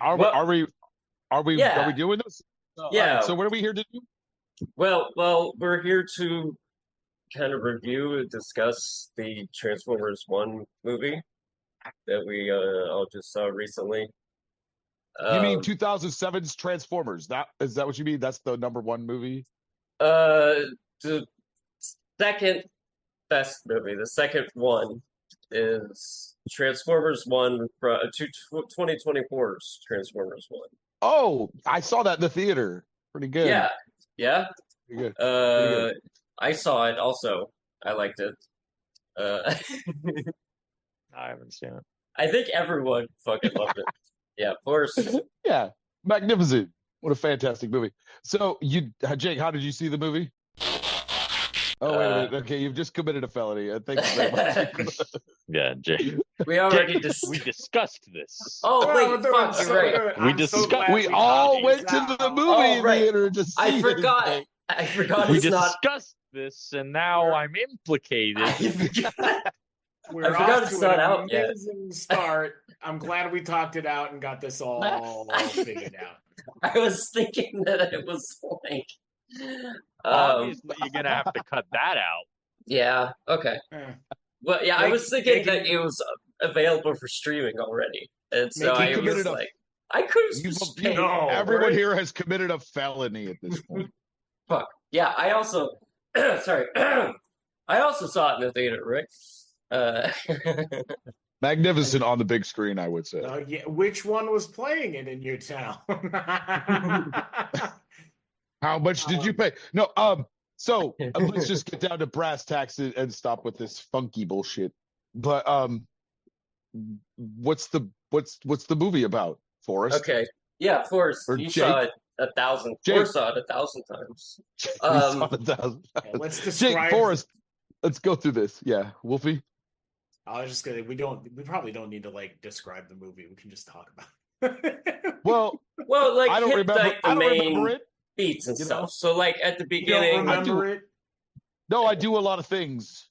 Are we Well, are we are we yeah, doing this? All right. yeah. So what are we here to do? Well, we're here to kind of review and discuss the Transformers One movie that we all just saw recently. You mean Um, 2007's Transformers? That what you mean? That's the number one movie? uh, the second best movie, the second one is Transformers One from 2024's Transformers One. Oh, I saw that in the theater. Pretty good. Yeah, yeah. Pretty good. Pretty good. Uh, I saw it also. I liked it. Uh, I haven't seen it. I think everyone fucking loved it. Yeah, of course. Yeah. Magnificent. What a fantastic movie. So Jake, how did you see the movie? Oh, wait a Uh, minute. Okay, you've just committed a felony. Thank you very much. Yeah, Jake. we already Jake, just. we discussed this. Oh Oh, wait, we're doing fuck, so you're right. good. We I'm so discussed- glad We we all talked went these to the out. movie Oh, right. theater to see I forgot. it. I forgot We it's not. discussed this, and now I'm implicated. I forgot. We're I forgot off it's to not an out yet. amazing start. I'm glad we talked it out and got this all figured out. I was thinking that it was like. Obviously, you're gonna have to cut that out. Yeah. Okay. Eh. Well, yeah, I Make- was thinking making- that it was available for streaming already, and so Making I was committed a- like, I could have You, just you- paid. No. everyone right? here has committed a felony at this point. Fuck. Yeah, I also. Sorry. I also saw it in the theater, right? Uh, Magnificent on the big screen, I would say. Yeah, which one was playing it in your town? How much did you pay? No, so let's just get down to brass tacks and stop with this funky bullshit. But what's the movie about, Forrest? okay. Yeah, Forrest, Or you Jake. saw it 1,000. Jake. Forrest saw it 1,000 times. We saw it 1,000 Yeah, let's Jake, describe. Forrest, let's go through this. Yeah, Wolfie. I was just gonna. We probably don't need to like describe the movie. We can just talk about it. Well, Well, like, I don't hit remember. like the I don't main remember it. beats and You stuff. know? So, like, at the You don't beginning, remember it? No, I do a lot of things.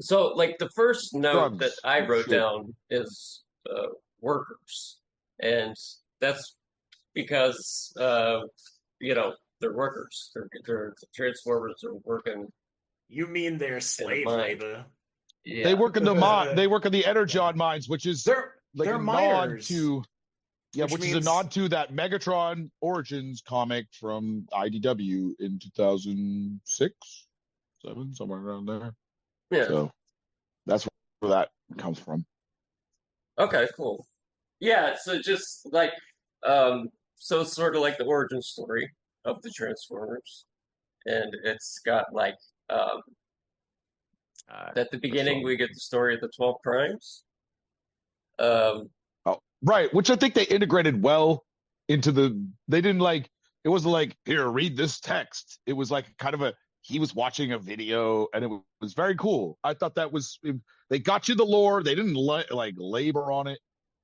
so like the first note Drugs. that I wrote Shit. down is workers, and that's because they're workers. They're the Transformers are working. You mean they're slave mine. labor? Yeah. They work in the mine. They work in the Energon mines, which is They're like they're a nod miners. to, Which which is a means- nod to that Megatron Origins comic from IDW in 2006, 7, somewhere around there. Yeah. So that's where that comes from. Okay, cool. Yeah, so just like so it's sort of like the origin story of the Transformers. And it's got like at the beginning we get the story of the 12 Primes. Um Oh, right, which I think they integrated well into the. They didn't like. It wasn't like, here, read this text. It was like kind of he was watching a video, and it was very cool. I thought that was. They got you the lore. They didn't like labor on it,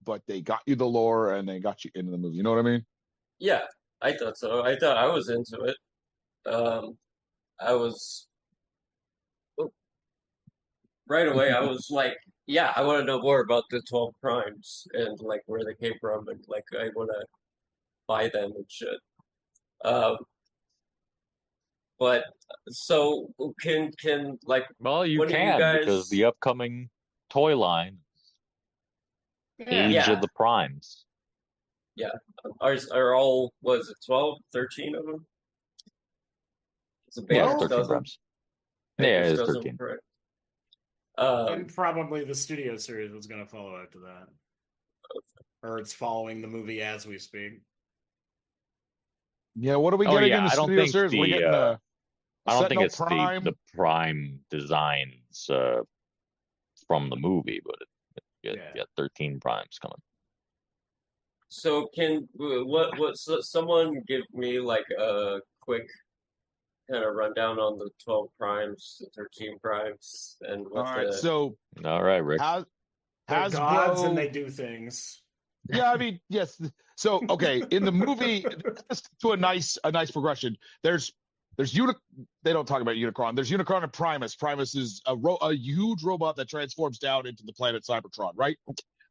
but they got you the lore and they got you into the movie. You know what I mean? yeah, I thought so. I thought I was into it. I was right away. I was like, yeah, I want to know more about the 12 Primes and like where they came from, and like I want to buy them and shit. Um, but so can like Well, you When are you can guys- because the upcoming toy line, Age Yeah. of the Primes. are all was it 12, 13 of them? It's a Yeah, band 13 dozen. Primes. Yeah, it's dozen, 13. correct. And probably the studio series was going to follow after that, or it's following the movie as we speak. Yeah. What are we Oh, getting yeah, in the I don't studio think series? We're the, getting I don't think Sentinel it's Prime. the Prime designs from the movie, but you Yeah. got 13 Primes coming. So can so someone give me like a quick kind of rundown on the 12 Primes, the 13 Primes, and All what right. the So All right, Rick. They're gods and Hasbro. they do things. Yeah, I mean, yes. So, okay, in the movie, to a nice progression. There's They don't talk about Unicron. There's Unicron and Primus. Primus is a huge robot that transforms down into the planet Cybertron, right?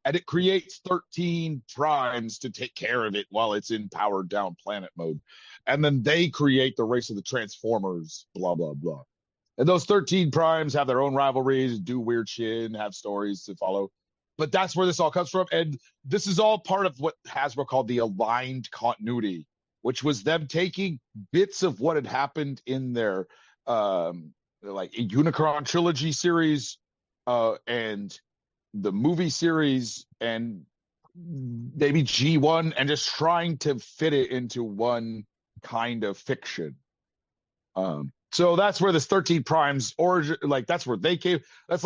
and it creates 13 primes to take care of it while it's in powered down planet mode. And then they create the race of the Transformers, blah, blah, blah. And those 13 primes have their own rivalries, do weird shit, and have stories to follow. But that's where this all comes from. And this is all part of what Hasbro called the aligned continuity, which was them taking bits of what had happened in their like a Unicron trilogy series and the movie series and maybe G1 and just trying to fit it into one kind of fiction. So that's where this 13 Primes origin, like that's where they came. That's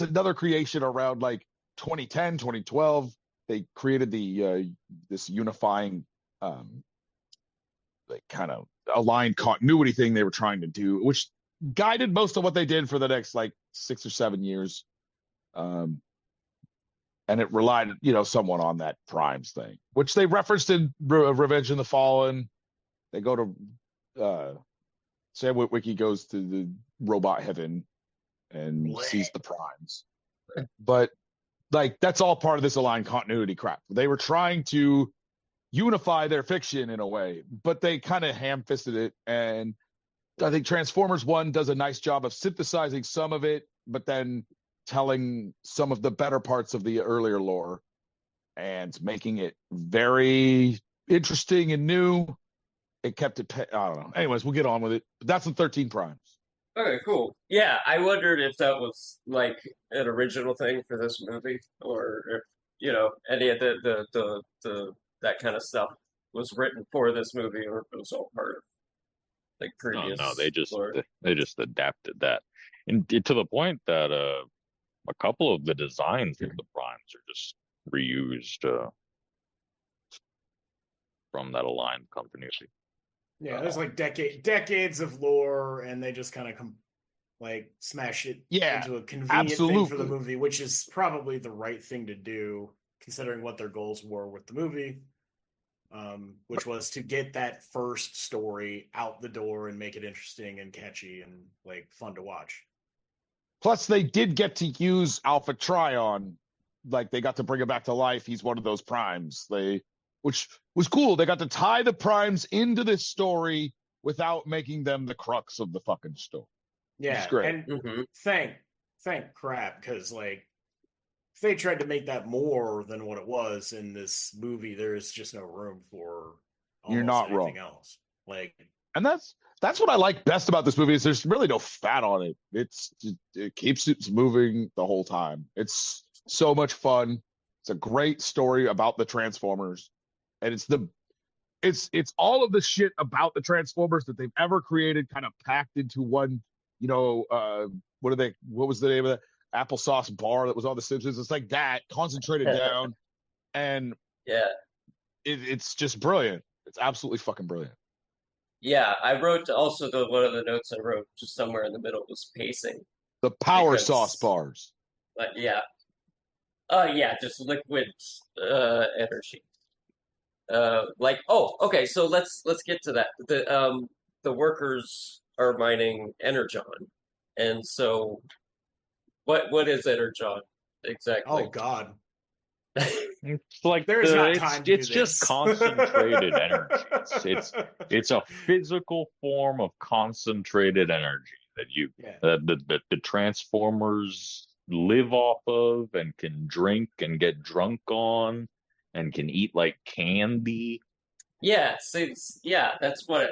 another creation around like 2010, 2012. They created the this unifying like kind of aligned continuity thing they were trying to do, which guided most of what they did for the next like 6 or 7 years. And it relied, somewhat on that Primes thing, which they referenced in Revenge of the Fallen. They go to Sam Witwicky goes to the robot heaven and sees the Primes. But like that's all part of this aligned continuity crap. They were trying to unify their fiction in a way, but they kind of ham-fisted it. And I think Transformers 1 does a nice job of synthesizing some of it, but then telling some of the better parts of the earlier lore and making it very interesting and new. It kept it, I don't know. Anyways, we'll get on with it. But that's the 13 Primes. Okay, cool. Yeah, I wondered if that was like an original thing for this movie, or if any of the that kind of stuff was written for this movie, or if it was all part of like previous. No, they just lore. they just adapted that, and to the point that a couple of the designs of the Primes are just reused from that aligned continuity. Yeah, there's like decades of lore, and they just kind of smash it into a convenient thing for the movie, which is probably the right thing to do considering what their goals were with the movie, which was to get that first story out the door and make it interesting and catchy and like fun to watch. Plus, they did get to use Alpha Trion. Like they got to bring him back to life. He's one of those Primes. Which was cool. They got to tie the Primes into this story without making them the crux of the fucking story. Yeah, it's great. And thank crap, because like if they tried to make that more than what it was in this movie, there is just no room for You're not anything wrong. else. Like, and that's what I like best about this movie is there's really no fat on it. It keeps it moving the whole time. It's so much fun. It's a great story about the Transformers. And it's all of the shit about the Transformers that they've ever created kind of packed into one, what was the name of that applesauce bar that was on The Simpsons? It's like that concentrated down. And yeah, it's just brilliant. It's absolutely fucking brilliant. Yeah, I wrote also one of the notes I wrote just somewhere in the middle was pacing. The power sauce bars. Yeah. Just liquid energy. Okay, so let's get to that. The workers are mining Energon, and so what is Energon exactly? Oh God, it's like there's not time to it's just concentrated energy. It's a physical form of concentrated energy that the Transformers live off of and can drink and get drunk on. And can eat like candy. Yeah, that's what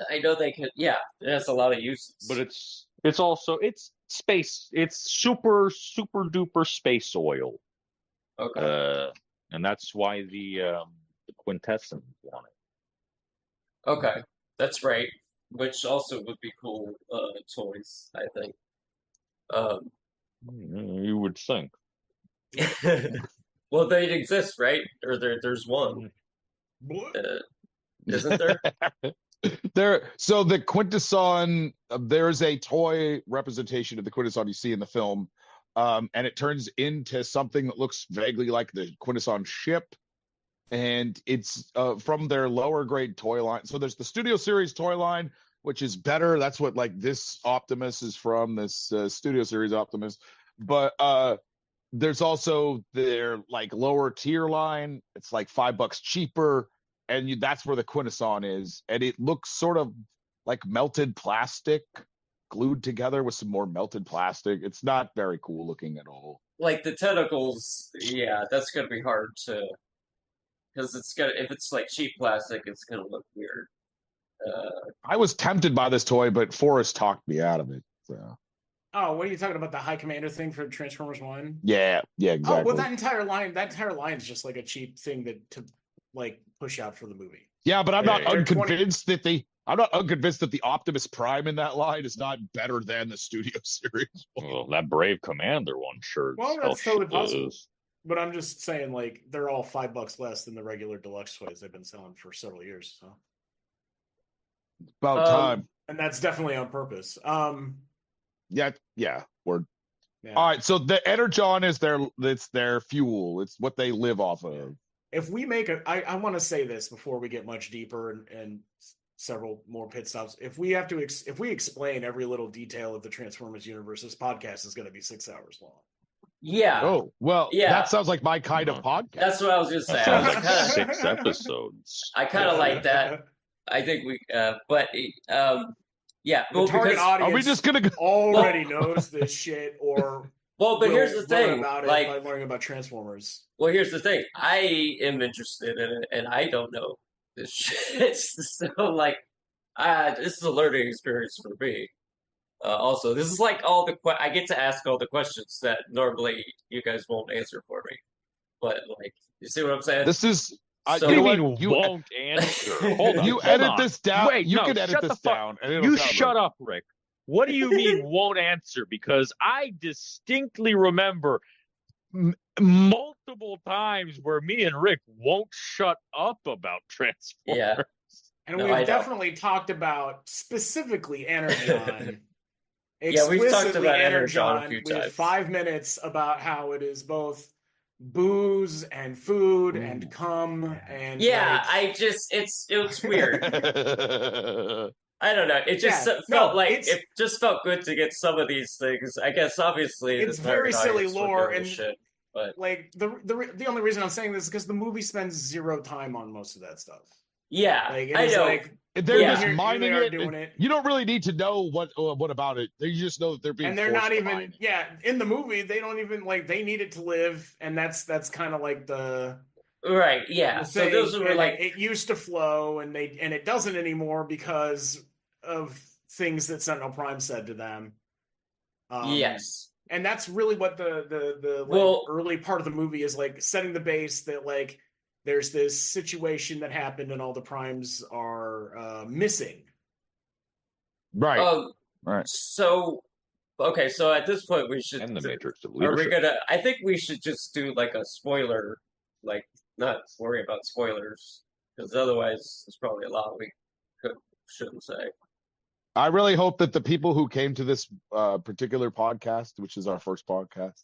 I know. They can. Yeah, it has a lot of uses. But it's also space. It's super duper space oil. Okay. And that's why the Quintessons want it. Okay, that's right. Which also would be cool toys, I think. You would think. Well, they exist, right? Or there's one. Isn't there? So the Quintesson, there's a toy representation of the Quintesson you see in the film, and it turns into something that looks vaguely like the Quintesson ship, and it's from their lower grade toy line. So there's the Studio Series toy line, which is better. That's what like this Optimus is from, this Studio Series Optimus. But there's also their like lower tier line. It's like $5 cheaper, and that's where the Quintesson is, and it looks sort of like melted plastic glued together with some more melted plastic. It's not very cool looking at all. Like the tentacles, yeah, that's gonna be hard to, because if it's like cheap plastic, it's gonna look weird. I was tempted by this toy, but Forrest talked me out of it. So. Oh, what are you talking about? The High Commander thing for Transformers One? Yeah, exactly. Oh, well, that entire line is just like a cheap thing to like push out for the movie. Yeah, but I'm not unconvinced that the Optimus Prime in that line is not better than the Studio Series. Well, that Brave Commander one sure. Well, that's totally possible. But I'm just saying, like, they're all $5 less than the regular deluxe toys they've been selling for several years. So about time, and that's definitely on purpose. Yeah. Word. Yeah. All right, so the Energon is their fuel. It's what they live off of. If we make I want to say this before we get much deeper and several more pit stops. If we explain every little detail of the Transformers universe, this podcast is going to be 6 hours long. Yeah. Oh, well, yeah. That sounds like my kind of podcast. That's what I was going to say. I was like 6 episodes. I kind of like that. I think we, yeah. The target audience are we just gonna already knows this shit, or but here's the thing: about it by learning about Transformers. Well, here's the thing: I am interested in it, and I don't know this shit. So, like, this is a learning experience for me. Also, this is like I get to ask all the questions that normally you guys won't answer for me. But like, you see what I'm saying? This is. So you won't answer. Hold on. You edit this down. Wait, you can edit this down. You shut up, Rick. What do you mean won't answer? Because I distinctly remember multiple times where me and Rick won't shut up about Transformers. Yeah. And we've definitely talked about specifically Energon. Yeah, we've talked about Energon a few times. With 5 minutes about how it is both booze and food and cum and it's weird. I don't know. It just felt it just felt good to get some of these things. I guess obviously it's very silly lore and shit, but like the only reason I'm saying this is because the movie spends zero time on most of that stuff. Yeah, I know. Like, they're just mining it. You don't really need to know what about it. You just know that they're being. And they're not even. Yeah, in the movie, they don't even they need it to live, and that's kind of like the. Right. Yeah. So those were like it used to flow, and it doesn't anymore because of things that Sentinel Prime said to them. Yes. And that's really what the early part of the movie is like, setting the base that like. There's this situation that happened and all the primes are missing. Right. Right. So, okay. So at this point, we should. And the Matrix of Leadership. Are we gonna? I think we should just do like a spoiler, like not worry about spoilers, because otherwise, there's probably a lot we shouldn't say. I really hope that the people who came to this particular podcast, which is our first podcast,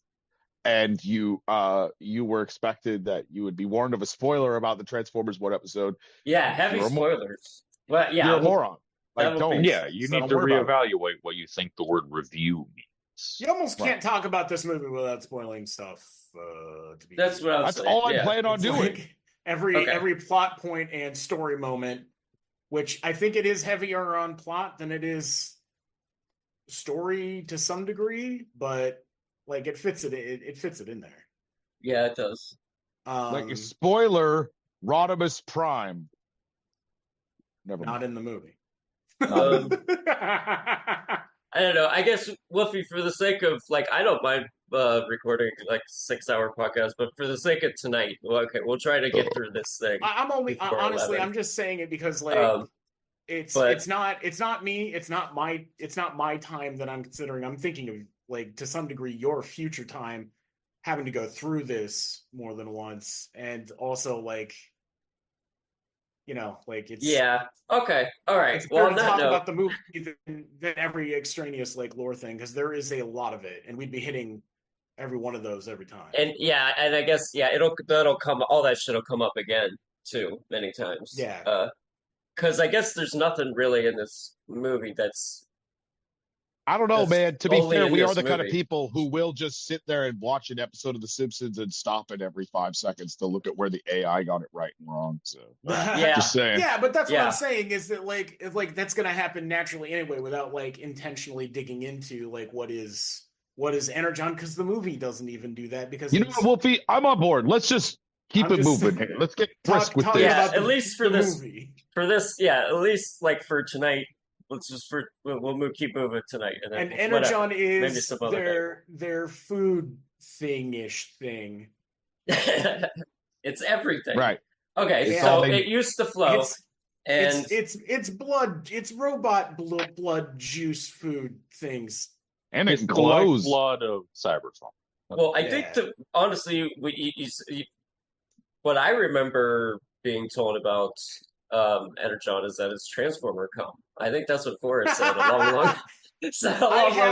and you were expected that you would be warned of a spoiler about the Transformers 1 episode. Yeah, heavy spoilers. Well, yeah, you're a moron. Like, don't. Yeah, you need to reevaluate what you think the word review means. You almost can't talk about this movie without spoiling stuff. That's what I was saying. All I plan on doing. Like every plot point and story moment, which I think it is heavier on plot than it is story to some degree, but. Like it fits it in there. Yeah, it does. Like a spoiler, Rodimus Prime. Not in the movie. I don't know. I guess Wolfie, for the sake of I don't mind recording 6-hour podcast, but for the sake of tonight, we'll try to get through this thing. I'm only honestly, 11. I'm just saying it because it's not me. It's not my time that I'm considering. I'm thinking of. To some degree, your future time having to go through this more than once, and also it's yeah. Okay, all right. It's better to talk about the movie than every extraneous lore thing, because there is a lot of it, and we'd be hitting every one of those every time. And yeah, and I guess that'll come. All that shit'll come up again too many times. Yeah. Because I guess there's nothing really in this movie that's. I don't know, man. To be fair, we are the kind of movie. people who will just sit there and watch an episode of The Simpsons and stop it every 5 seconds to look at where the AI got it right and wrong. So, yeah, just saying. Yeah, but that's what I'm saying is that like that's gonna happen naturally anyway, without like intentionally digging into like what is Energon, because the movie doesn't even do that. Because you know what, Wolfie, I'm on board. Let's just keep it moving here. Let's get brisk with this. Yeah, at least for this movie. For this, yeah, at least like for tonight. Let's just keep moving tonight, and Energon is their food thing-ish thing. It's everything, right? Okay, so it used to flow, it's blood, it's robot blood juice food things, and it glows. Blood of Cybertron. Well, I think honestly, what I remember being told about Energon is that it's Transformer come. I think that's what Forrest said a long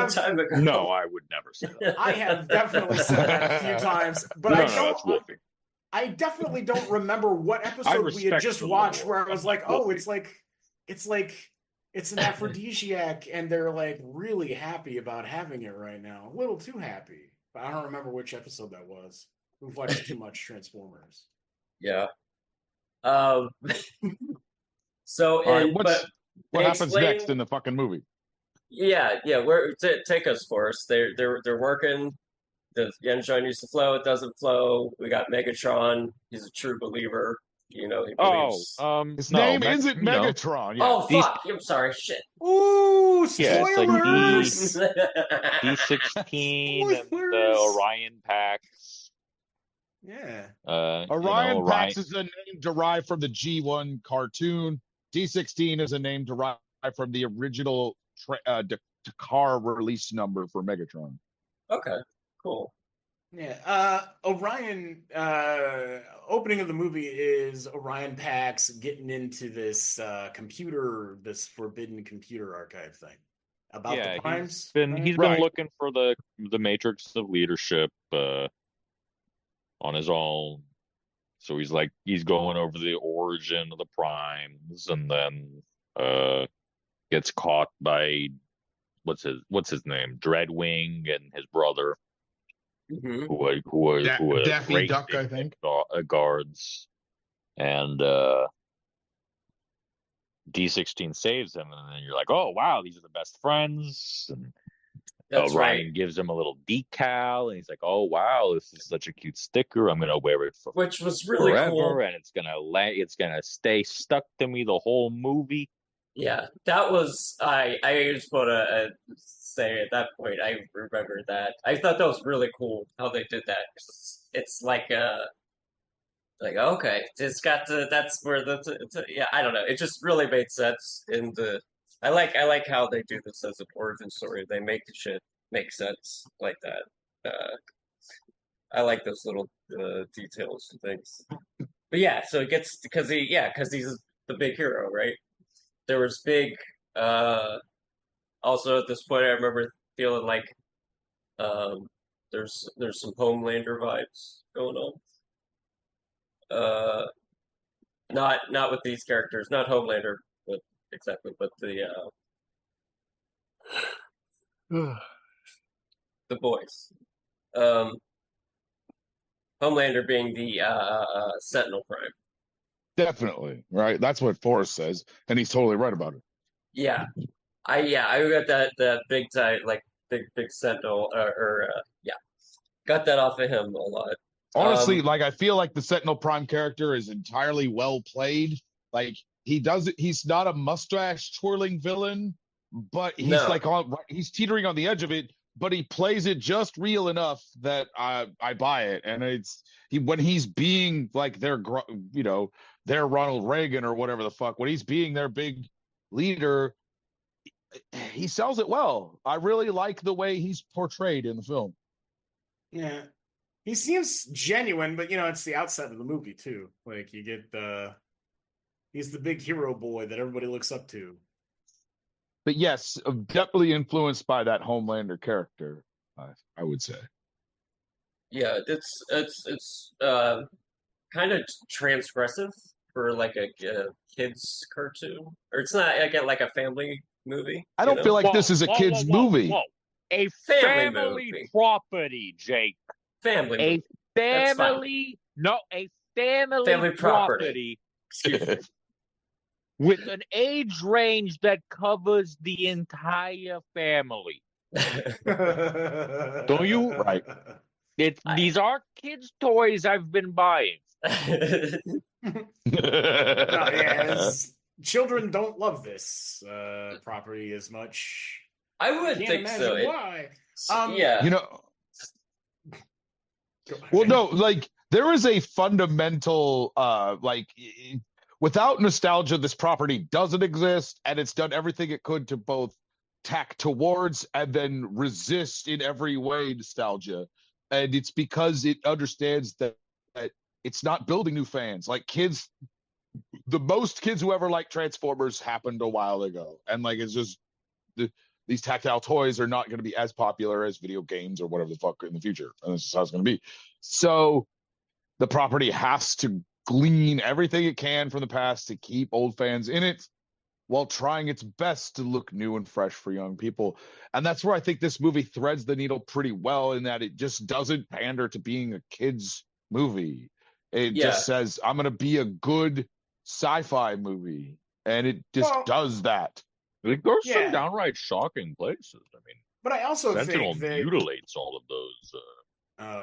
time ago. No, I would never say that. I have definitely said that a few times, but I definitely don't remember what episode we had just watched where I was like, oh, it's an aphrodisiac, and they're like really happy about having it right now. A little too happy. But I don't remember which episode that was. We've watched too much Transformers. Yeah. So, what happens next in the fucking movie? Yeah. Take us, Forrest. They're working. The Energon used to flow. It doesn't flow. We got Megatron. He's a true believer. You know, he believes. His name isn't Megatron. Yeah. Oh fuck! I'm sorry. Shit. Ooh, spoilers! Yeah, it's like D16 and the Orion Pax. Yeah. Orion Pax is a name derived from the G1 cartoon. D16 is a name derived from the original Dakar release number for Megatron. Okay, cool. Yeah. Orion, opening of the movie is Orion Pax getting into this forbidden computer archive thing. About the primes. He's been looking for the matrix of leadership on his own. So he's going over the origin of the primes, and then gets caught by what's his name, Dreadwing, and his brother, who was Daffy Duck, I think, guards, and D16 saves him, and then you're like, oh wow, these are the best friends. And Ryan gives him a little decal, and he's like, "Oh wow, this is such a cute sticker. I'm gonna wear it for which was really forever, cool, and it's gonna stay stuck to me the whole movie." Yeah, that was I just want to say at that point I remember that. I thought that was really cool how they did that. It's like okay, it's got that's where I don't know. It just really made sense in the. I like how they do this as an origin story. They make the shit make sense like that. I like those little details and things. But yeah, so it gets because he's the big hero, right? There was big. Also, at this point, I remember feeling like there's some Homelander vibes going on. Not with these characters, not Homelander. Exactly, but the boys. Homelander being the Sentinel Prime. Definitely, right? That's what Forrest says, and he's totally right about it. Yeah, I got that big time, like big Sentinel, got that off of him a lot. Honestly, I feel like the Sentinel Prime character is entirely well played. Like he's not a mustache twirling villain, but he's he's teetering on the edge of it, but he plays it just real enough that I buy it. And when he's being like their Ronald Reagan or whatever the fuck, when he's being their big leader, he sells it well. I really like the way he's portrayed in the film. Yeah. He seems genuine, but it's the outset of the movie too. Like you get he's the big hero boy that everybody looks up to. But yes, definitely influenced by that Homelander character, I would say. Yeah, it's kind of transgressive for like a kids cartoon, or it's not like a family movie. I don't feel like this is a kid's movie. Whoa. A family property, Jake. Family a movie. family, no, a family property. Excuse me. With an age range that covers the entire family. Don't you? Right. These are kids' toys I've been buying. Children don't love this property as much. I would think so. Why? Yeah. You know. Well, no, like there is a fundamental without nostalgia, this property doesn't exist, and it's done everything it could to both tack towards and then resist in every way nostalgia. And it's because it understands that it's not building new fans. Like kids, the most kids who ever liked Transformers happened a while ago. And like it's just these tactile toys are not going to be as popular as video games or whatever the fuck in the future. And this is how it's going to be. So the property has to glean everything it can from the past to keep old fans in it while trying its best to look new and fresh for young people. And that's where I think this movie threads the needle pretty well, in that it just doesn't pander to being a kid's movie. It just says, I'm going to be a good sci-fi movie. And it just does that. Like, there's some downright shocking places. I mean, but I also Sentinel think that mutilates all of those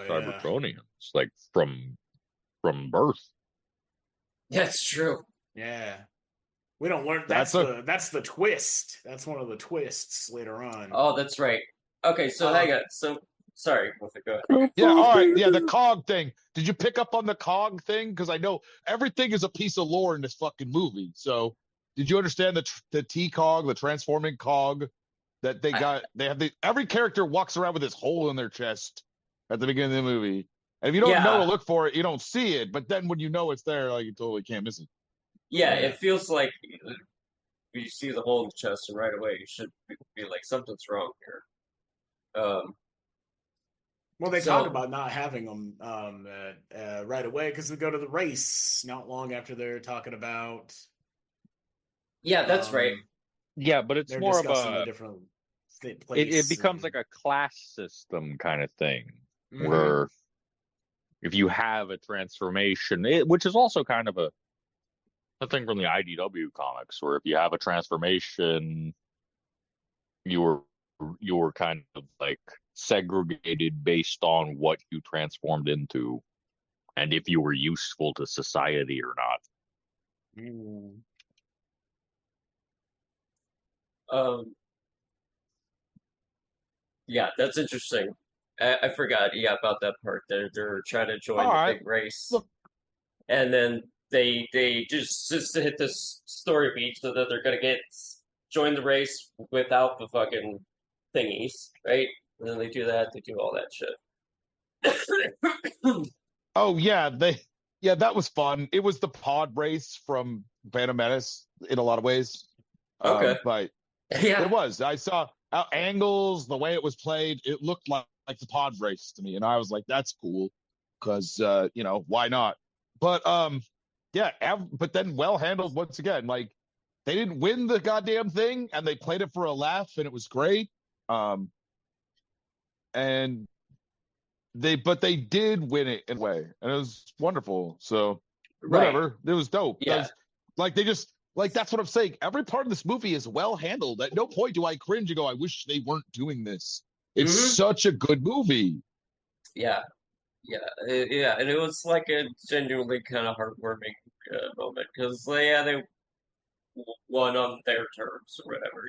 Cybertronians, like from birth. That's true. Yeah. We don't learn that's the twist. That's one of the twists later on. Oh, that's right. Okay, so hang on. So sorry, go ahead. Yeah, all right. Yeah, the cog thing. Did you pick up on the cog thing? Because I know everything is a piece of lore in this fucking movie. So did you understand the T-cog, the transforming cog that they got? Every character walks around with this hole in their chest at the beginning of the movie. And if you don't know to look for it, you don't see it. But then when you know it's there, like you totally can't miss it. Yeah, it feels like you see the hole in the chest, and right away you should be like, something's wrong here. Well, they talk about not having them right away because they go to the race not long after they're talking about. Yeah, that's right. Yeah, but it's more of a different it becomes like a class system kind of thing, where if you have a transformation, which is also kind of a thing from the IDW comics, where if you have a transformation, you were kind of like segregated based on what you transformed into, and if you were useful to society or not. Yeah, that's interesting. I forgot. Yeah, about that part. They're trying to join the big race, and then they just to hit this story beat so that they're gonna join the race without the fucking thingies, right? And then they do that. They do all that shit. Oh yeah, that was fun. It was the pod race from Phantom Menace in a lot of ways. Okay, but it was. I saw angles, the way it was played. It looked like the pod race to me, and I was like, "That's cool," because why not? But but then well handled once again. Like they didn't win the goddamn thing, and they played it for a laugh, and it was great. And they did win it in a way, and it was wonderful. So whatever, it was dope. Yeah, that's what I'm saying. Every part of this movie is well handled. At no point do I cringe and go, I wish they weren't doing this. It's such a good movie. Yeah. And it was like a genuinely kind of heartwarming moment because they won on their terms or whatever,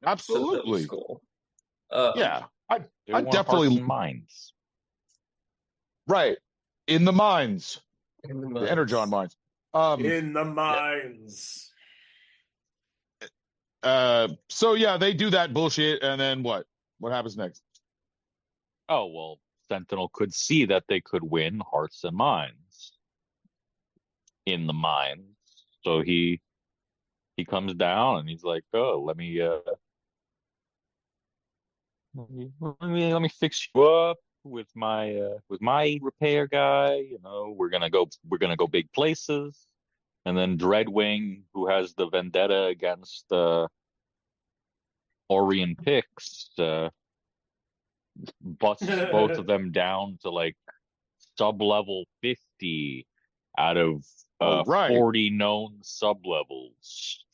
Absolutely. So that was cool. I definitely mines. Right. In the mines. The Energon mines. In the mines. So yeah, they do that bullshit, and then what? What happens next? Oh well, Sentinel could see that they could win hearts and minds in the mines, so he comes down and he's like, "Oh, let me fix you up with my repair guy. We're gonna go big places." And then Dreadwing, who has the vendetta against Orion Pix, busts both of them down to like sub-level 50 out of 40 known sub-levels.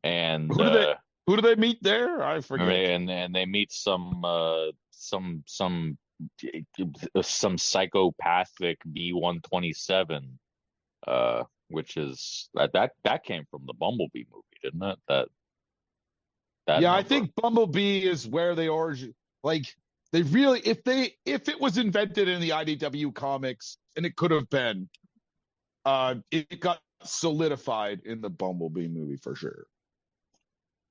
And who do they meet there? I forget. And they meet some psychopathic B-127, which is that came from the Bumblebee movie, didn't it? That yeah, number. I think Bumblebee is where they origin. Like they really, if it was invented in the IDW comics, and it could have been, it got solidified in the Bumblebee movie for sure.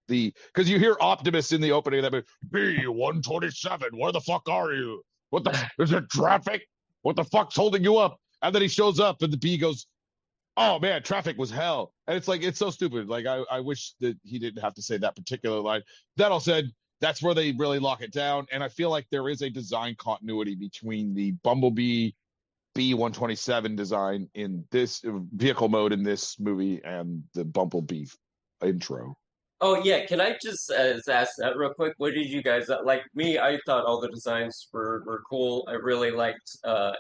Because you hear Optimus in the opening of that movie, B-127, where the fuck are you? What the is there traffic? What the fuck's holding you up? And then he shows up and the B goes, oh man, traffic was hell. And it's like, it's so stupid. Like I wish that he didn't have to say that particular line. That all said, that's where they really lock it down. And I feel like there is a design continuity between the Bumblebee B-127 design in this vehicle mode in this movie and the Bumblebee intro. Oh yeah, can I just ask that real quick? What did you guys like? Me, I thought all the designs were cool. I really liked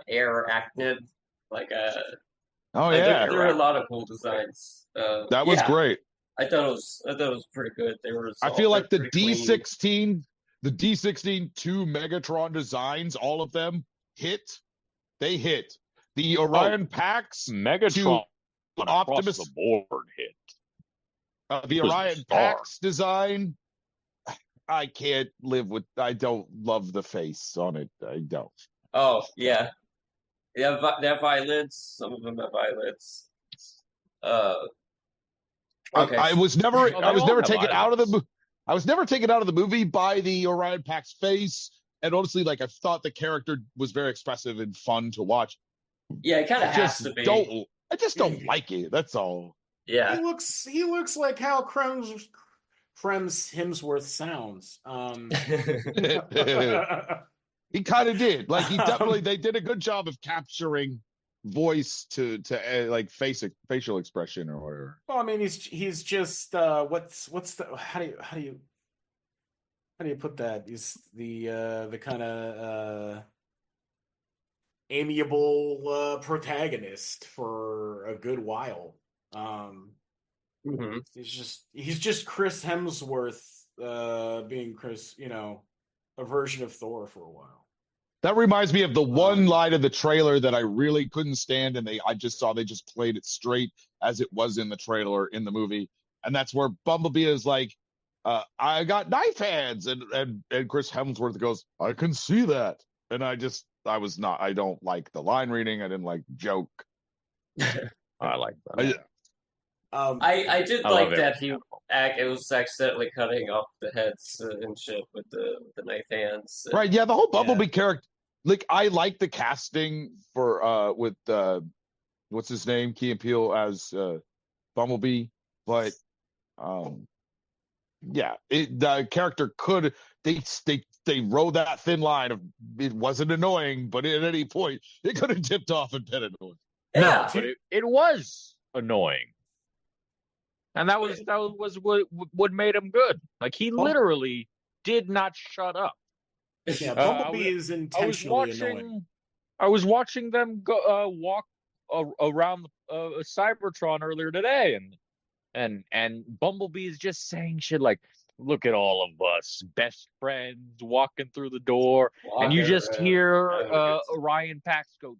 Air Acnid. Oh yeah, there were a lot of cool designs. That was great. I thought it was pretty good. They were. I feel like the D16, clean. The D16 2 Megatron designs, all of them hit. They hit. The Orion Pax, Megatron, Optimus, the board hit. The Orion Pax design, I can't live with. I don't love the face on it. I don't. Oh yeah, they have violets. Some of them have violets. Okay. I was never taken out of the. I was never taken out of the movie by the Orion Pax face, and honestly, like I thought the character was very expressive and fun to watch. Yeah, it kind of has to be. I just don't like it. That's all. Yeah, he looks like how Krems Hemsworth sounds. He kind of did. Like they did a good job of capturing voice to like facial expression or whatever. Well, I mean, he's just what's the how do you put that? He's the kind of amiable protagonist for a good while. He's just Chris Hemsworth being Chris, a version of Thor for a while. That reminds me of the one line of the trailer that I really couldn't stand, and I just saw they just played it straight as it was in the trailer in the movie, and that's where Bumblebee is like, I got knife hands, and Chris Hemsworth goes, I can see that, and I don't like the line reading. I didn't like the joke. I like that. I did like that it was accidentally cutting off the heads and shit with the knife hands. Right, yeah, the whole Bumblebee character, like I like the casting for with what's his name, Key and Peele as Bumblebee, but the character could they rode that thin line of it wasn't annoying, but at any point it could have tipped off and been annoying. No, but it was annoying. And that was what made him good. Like he literally did not shut up. Yeah, Bumblebee is intentionally annoying. I was watching them go walk around Cybertron earlier today, and Bumblebee is just saying shit like, "Look at all of us, best friends walking through the door," and you just hear Orion Pax go,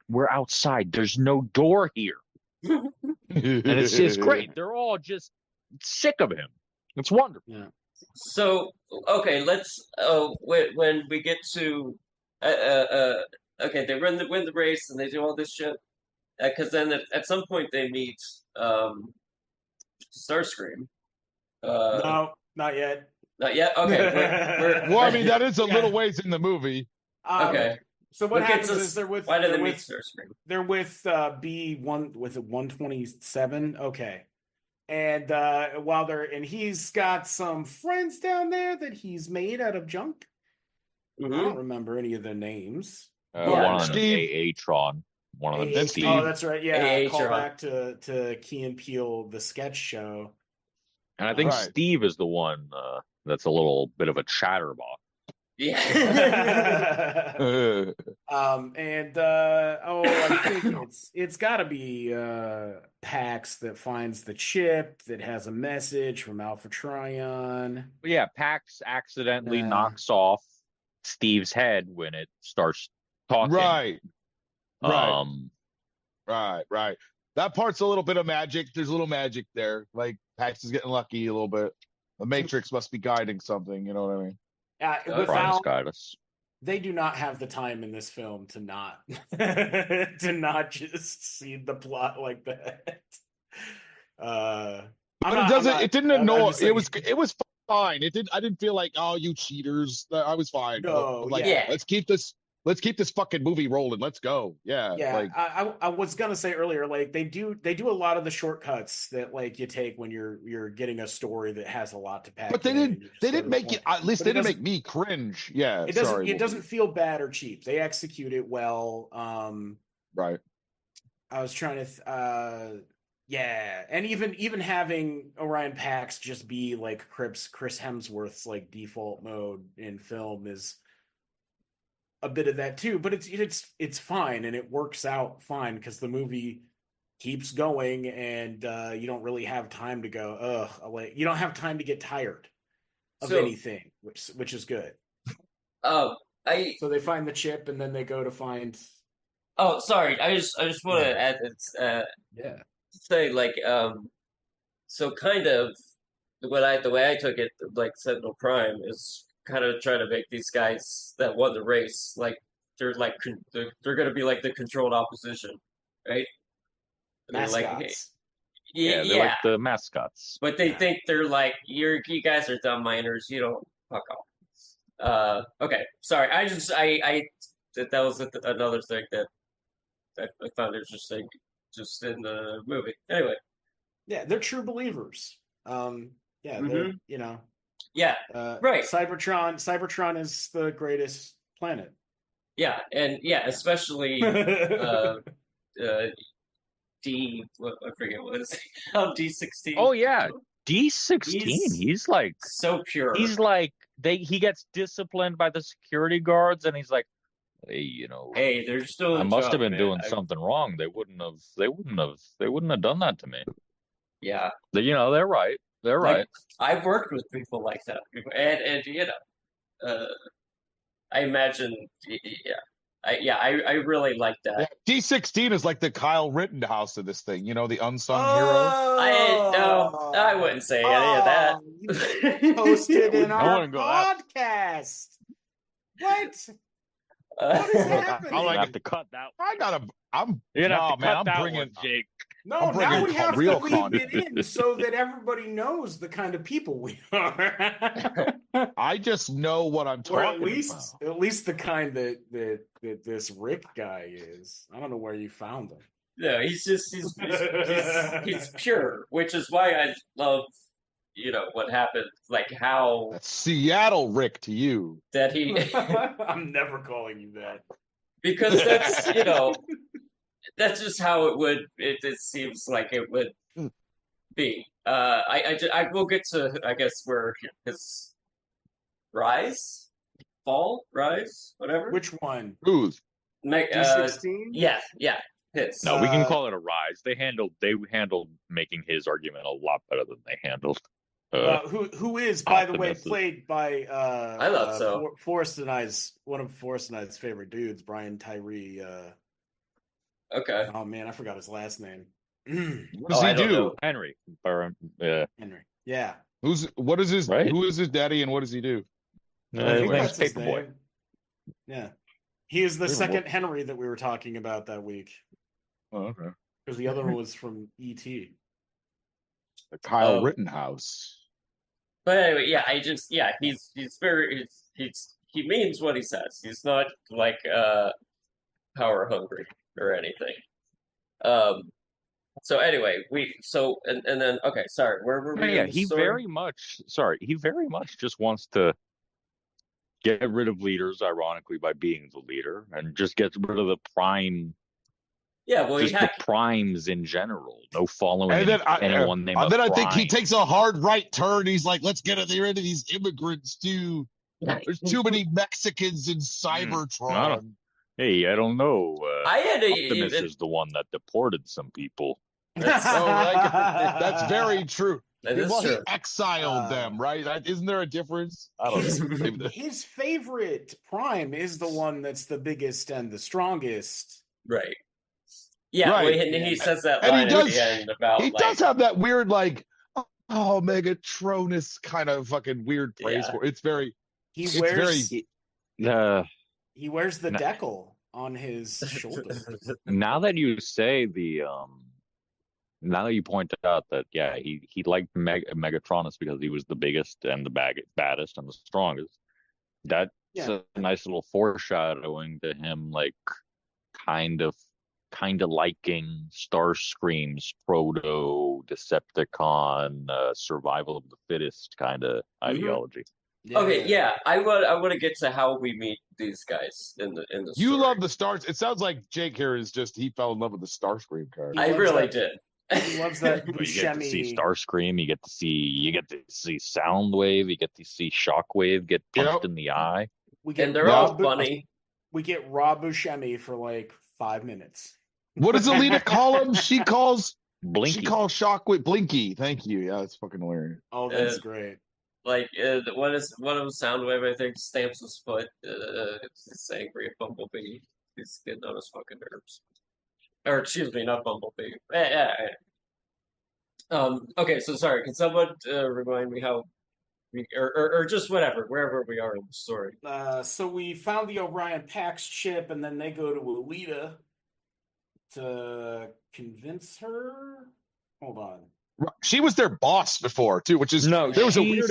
we're outside. There's no door here." And it's great. They're all just sick of him. It's wonderful. Yeah. So okay, let's when we get to okay, they win the race and they do all this shit because then at some point they meet Starscream. No, not yet. Not yet. Okay. Well, I mean that is a little ways in the movie. Okay. So what happens is they're with. Why do they meet Starscream? They're with B1 with 127. Okay, and he's got some friends down there that he's made out of junk. I don't remember any of their names. One of them, Aatron. one of them. Steve. Steve. Oh, that's right. Yeah, call John. back to Key and Peele, the sketch show. And I think Steve is the one that's a little bit of a chatterbox. Yeah. I think it's got to be Pax that finds the chip that has a message from Alpha Trion. But yeah, Pax accidentally knocks off Steve's head when it starts talking. Right. That part's a little bit of magic. There's a little magic there. Like Pax is getting lucky a little bit. The Matrix must be guiding something. You know what I mean? They do not have the time in this film to not just see the plot like that. It didn't annoy. It was fine. I didn't feel like, oh, you cheaters. I was fine. No, let's keep this fucking movie rolling. Let's go. Yeah. Yeah. I was gonna say earlier, like they do a lot of the shortcuts that like you take when you're getting a story that has a lot to pack. But they didn't make it, at least they didn't make me cringe. Yeah. It doesn't feel bad or cheap. They execute it well. Right. I was trying to and even having Orion Pax just be like Chris Hemsworth's like default mode in film is a bit of that too, but it's fine and it works out fine because the movie keeps going and you don't really have time to go you don't have time to get tired of anything, which is good. So they find the chip and then they go to find. Oh, sorry. I just want to add say like so kind of the way I took it, like Sentinel Prime is kind of trying to make these guys that won the race like they're going to be like the controlled opposition, right? Mascots. They're like the mascots. But they think they're like you guys are dumb minors. You don't fuck off. Okay, sorry. That was another thing that I found interesting just in the movie. Anyway. Yeah, they're true believers. They're, Yeah, right. Cybertron is the greatest planet. Yeah, and especially I forget what is it? D16. Oh yeah, D16. He's like so pure. He's like he gets disciplined by the security guards, and he's like, hey, they're still. I must have been doing something wrong. They wouldn't have done that to me. Yeah, they're right. They're right. I've worked with people like that, and I imagine, I really like that. Yeah, D16 is like the Kyle Rittenhouse of this thing, the unsung hero. I wouldn't say any of that. Posted in our podcast. What? What is happening? I have to cut that. I'm bringing Jake. No, now we have to leave it in so that everybody knows the kind of people we are. I just know what I'm talking about. At least the kind that this Rick guy is. I don't know where you found him. No, he's pure, which is why I love, what happened, like how that's Seattle Rick to you. That he. I'm never calling you that because that's that's just how it would. It seems like it would be. I will get to I guess where his fall, whatever. Which one? Who's D16? Yeah. His. No, we can call it a rise. They handled making his argument a lot better than they handled. Who is, by the way, played by I love one of Forrest and I's favorite dudes, Brian Tyree. Okay. Oh man, I forgot his last name. What does he do? Henry. Henry. Yeah. Who is his daddy and what does he do? His name's Paperboy. Yeah. He is the second Henry that we were talking about that week. Oh, okay. Because the other one was from E.T. Kyle Rittenhouse. But anyway, he's very he means what he says. He's not like power hungry or anything. So anyway, and then okay, sorry, where were we? Yeah, he very much just wants to get rid of leaders, ironically, by being the leader, and just gets rid of the prime Yeah, well, just the primes in general. No following anyone named then a I prime. think he takes a hard right turn. He's like, let's get rid of these immigrants too. There's too many Mexicans in Cybertron. Hey, I don't know. Optimus is the one that deported some people. That's very true. Well, he exiled them, right? Isn't there a difference? I don't know. His favorite prime is the one that's the biggest and the strongest. Right. Yeah, right. Well, and he says that line at the end about he does have that weird Megatronus kind of fucking weird praise for it. It's very he wears the decal on his shoulder. Now that you say now that you point out that he liked Megatronus because he was the biggest and the baddest and the strongest. That's a nice little foreshadowing to him, like kind of liking Starscream's proto Decepticon survival of the fittest kind of ideology. Yeah. Okay, yeah, I want to get to how we meet these guys in the story. You love the stars. It sounds like Jake here is he fell in love with the Starscream character. I really did. He loves that Buscemi. You get to see Starscream. You get to see Soundwave. You get to see Shockwave get punched in the eye. And they're all funny. We get Rob Buscemi for like 5 minutes. What does Alita call him? She calls Blinky. She calls Shockwave Blinky. Thank you. Yeah, that's fucking hilarious. Oh, that's great. Like one of Soundwave, I think, stamps his foot. It's angry at Bumblebee. He's getting on his fucking nerves. Or excuse me, not Bumblebee. Yeah. Okay, so sorry. Can someone remind me how we or just whatever, wherever we are in the story? So we found the Orion Pax chip, and then they go to Alita to convince her. Hold on. She was their boss before too, which is there was a weird.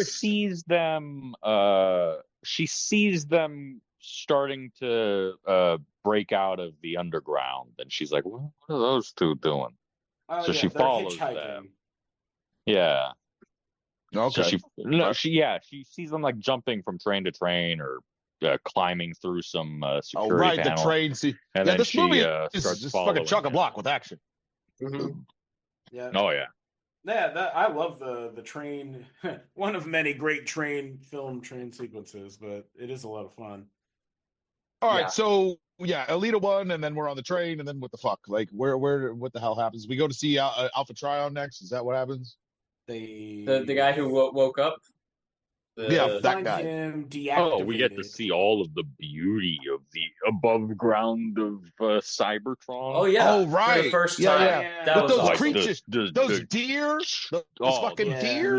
She sees them starting to break out of the underground, and she's like, "What are those two doing?" So she follows them. Yeah. Okay. So she sees them like jumping from train to train or climbing through some security panel. The train. And then this movie is starts just fucking chock-a-block with action. Mm-hmm. Yeah. Oh yeah. Yeah, I love the train. One of many great train sequences, but it is a lot of fun. All right, so Alita won, and then we're on the train, and then what the fuck? Like, what the hell happens? We go to see Alpha Trion next. Is that what happens? The guy who woke up. That guy. Him deactivated. We get to see all of the beauty of the above ground of Cybertron. Oh yeah! Oh right! For the first time. Yeah. That was those awesome. creatures, those deer, those fucking deer.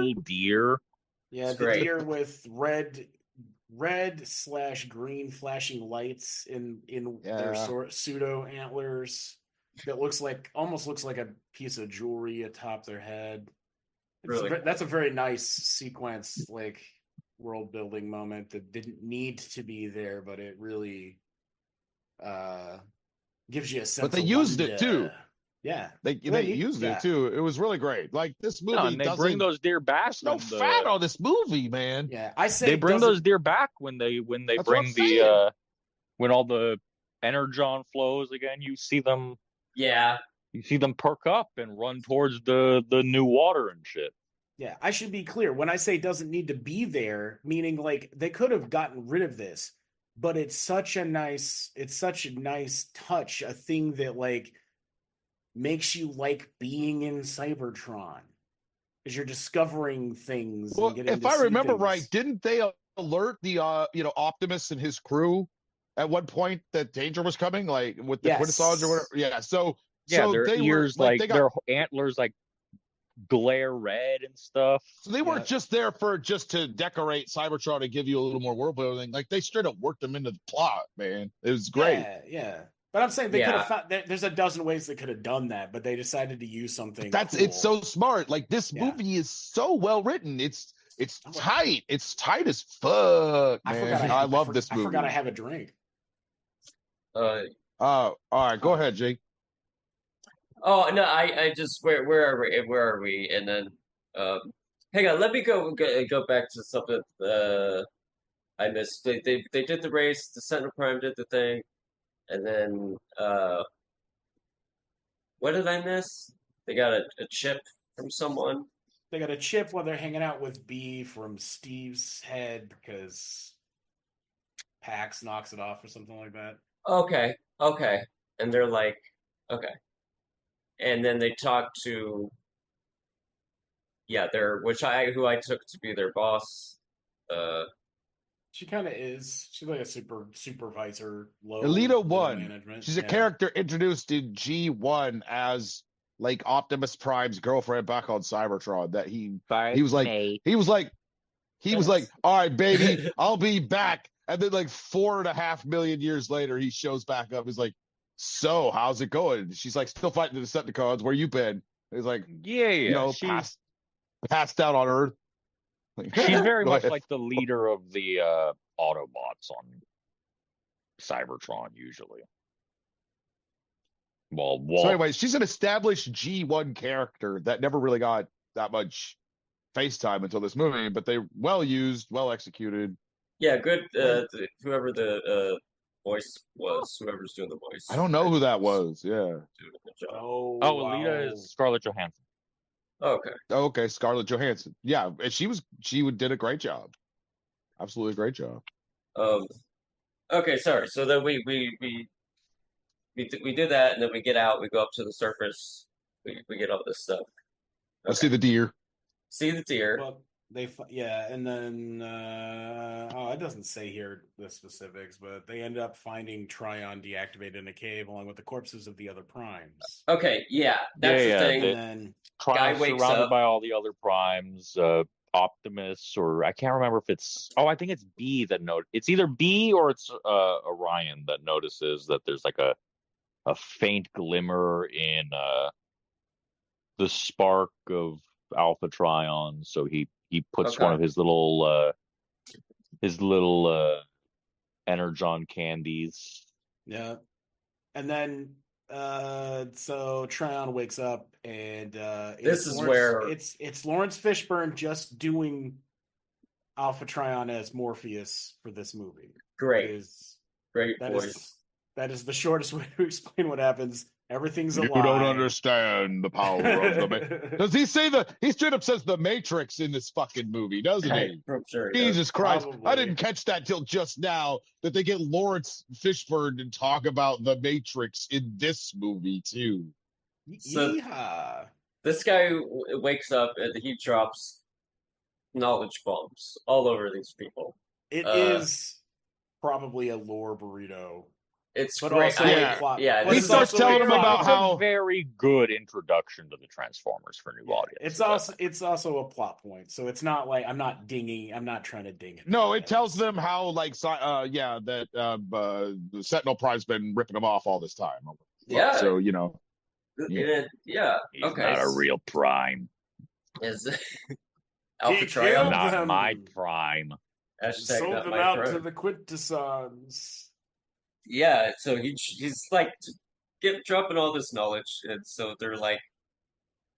Yeah, the deer with red/green flashing lights in their pseudo antlers. That almost looks like a piece of jewelry atop their head. That's a very nice sequence, like world building moment that didn't need to be there, but it really gives you a sense. But they used it too. Yeah, they used it too. It was really great. Like this movie, and they bring those deer back. No fat on this movie, man. Yeah, I say they bring those deer back when they bring when all the energon flows again. You see them. Yeah. You see them perk up and run towards the new water and shit. Yeah, I should be clear. When I say doesn't need to be there, meaning like they could have gotten rid of this, but it's such a nice touch, a thing that like makes you like being in Cybertron. Because you're discovering things. Well, if I remember right, didn't they alert the Optimus and his crew at one point that danger was coming, like with the Quintessage or whatever? Yeah, so their ears their antlers glare red and stuff. So they weren't just there just to decorate Cybertron and give you a little more world building. Like they straight up worked them into the plot, man. It was great. Yeah. But I'm saying they could have found. There's a dozen ways they could have done that, but they decided to use something. It's so smart. Like this movie is so well written. It's tight. It's tight as fuck, man. I love this movie. I forgot I have a drink. All right, go ahead, Jake. Oh no, I just where are we? And then hang on, let me go back to something I missed. They did the race, the Sentinel Prime did the thing, and then what did I miss? They got a chip from someone. They got a chip while they're hanging out with B from Steve's head because Pax knocks it off or something like that. Okay. And they're like, okay. And then they talk to, who I took to be their boss. She kind of is. She's like a supervisor, low Elita 1. management. She's a character introduced in G1 as like Optimus Prime's girlfriend back on Cybertron. That he was like, all right, baby, I'll be back. And then like 4.5 million years later, he shows back up. He's like, so how's it going? She's like, still fighting the Decepticons. Where you been? He's like, passed out on Earth. She's very much like the leader of the Autobots on Cybertron, usually. So anyway, she's an established G1 character that never really got that much face time until this movie, but they well used, well executed. Yeah, good. Whoever the voice was, whoever's doing the voice. I don't know who that was. Yeah. Doing a good job. Alita is Scarlett Johansson. Okay, Scarlett Johansson. Yeah, and she did a great job. Absolutely great job. Okay, sorry. So then we do that, and then we get out. We go up to the surface. We get all this stuff. Okay. Let's see the deer. Well, and then it doesn't say here the specifics, but they end up finding Trion deactivated in a cave along with the corpses of the other primes. Okay, yeah, that's the thing. And then Trion surrounded by all the other primes. Optimus, or I can't remember if it's. Oh, I think it's B that it's either B or it's Orion that notices that there's like a faint glimmer in the spark of Alpha Trion, so he puts one of his little Energon candies. Yeah, and then so Trion wakes up, and this is where it's Lawrence Fishburne just doing Alpha Trion as Morpheus for this movie. Great voice. That is the shortest way to explain what happens. Everything's a lie. You don't understand the power of the Matrix. Does he say he straight up says the Matrix in this fucking movie, doesn't he? I'm sure Jesus Christ. Probably. I didn't catch that till just now, that they get Lawrence Fishburne to talk about the Matrix in this movie, too. So, this guy wakes up and he drops knowledge bombs all over these people. It is probably a lore burrito. It's but great. Also he starts telling them about how a very good introduction to the Transformers for new audience. It's also a plot point, so it's not like I'm not trying to ding it. No, it tells them how that the Sentinel Prime's been ripping them off all this time. Yeah. So He's okay. not a real Prime. Is Alpha Trion not my Prime? Sold them out to the Quintessons. Yeah, so he's like dropping all this knowledge, and so they're like,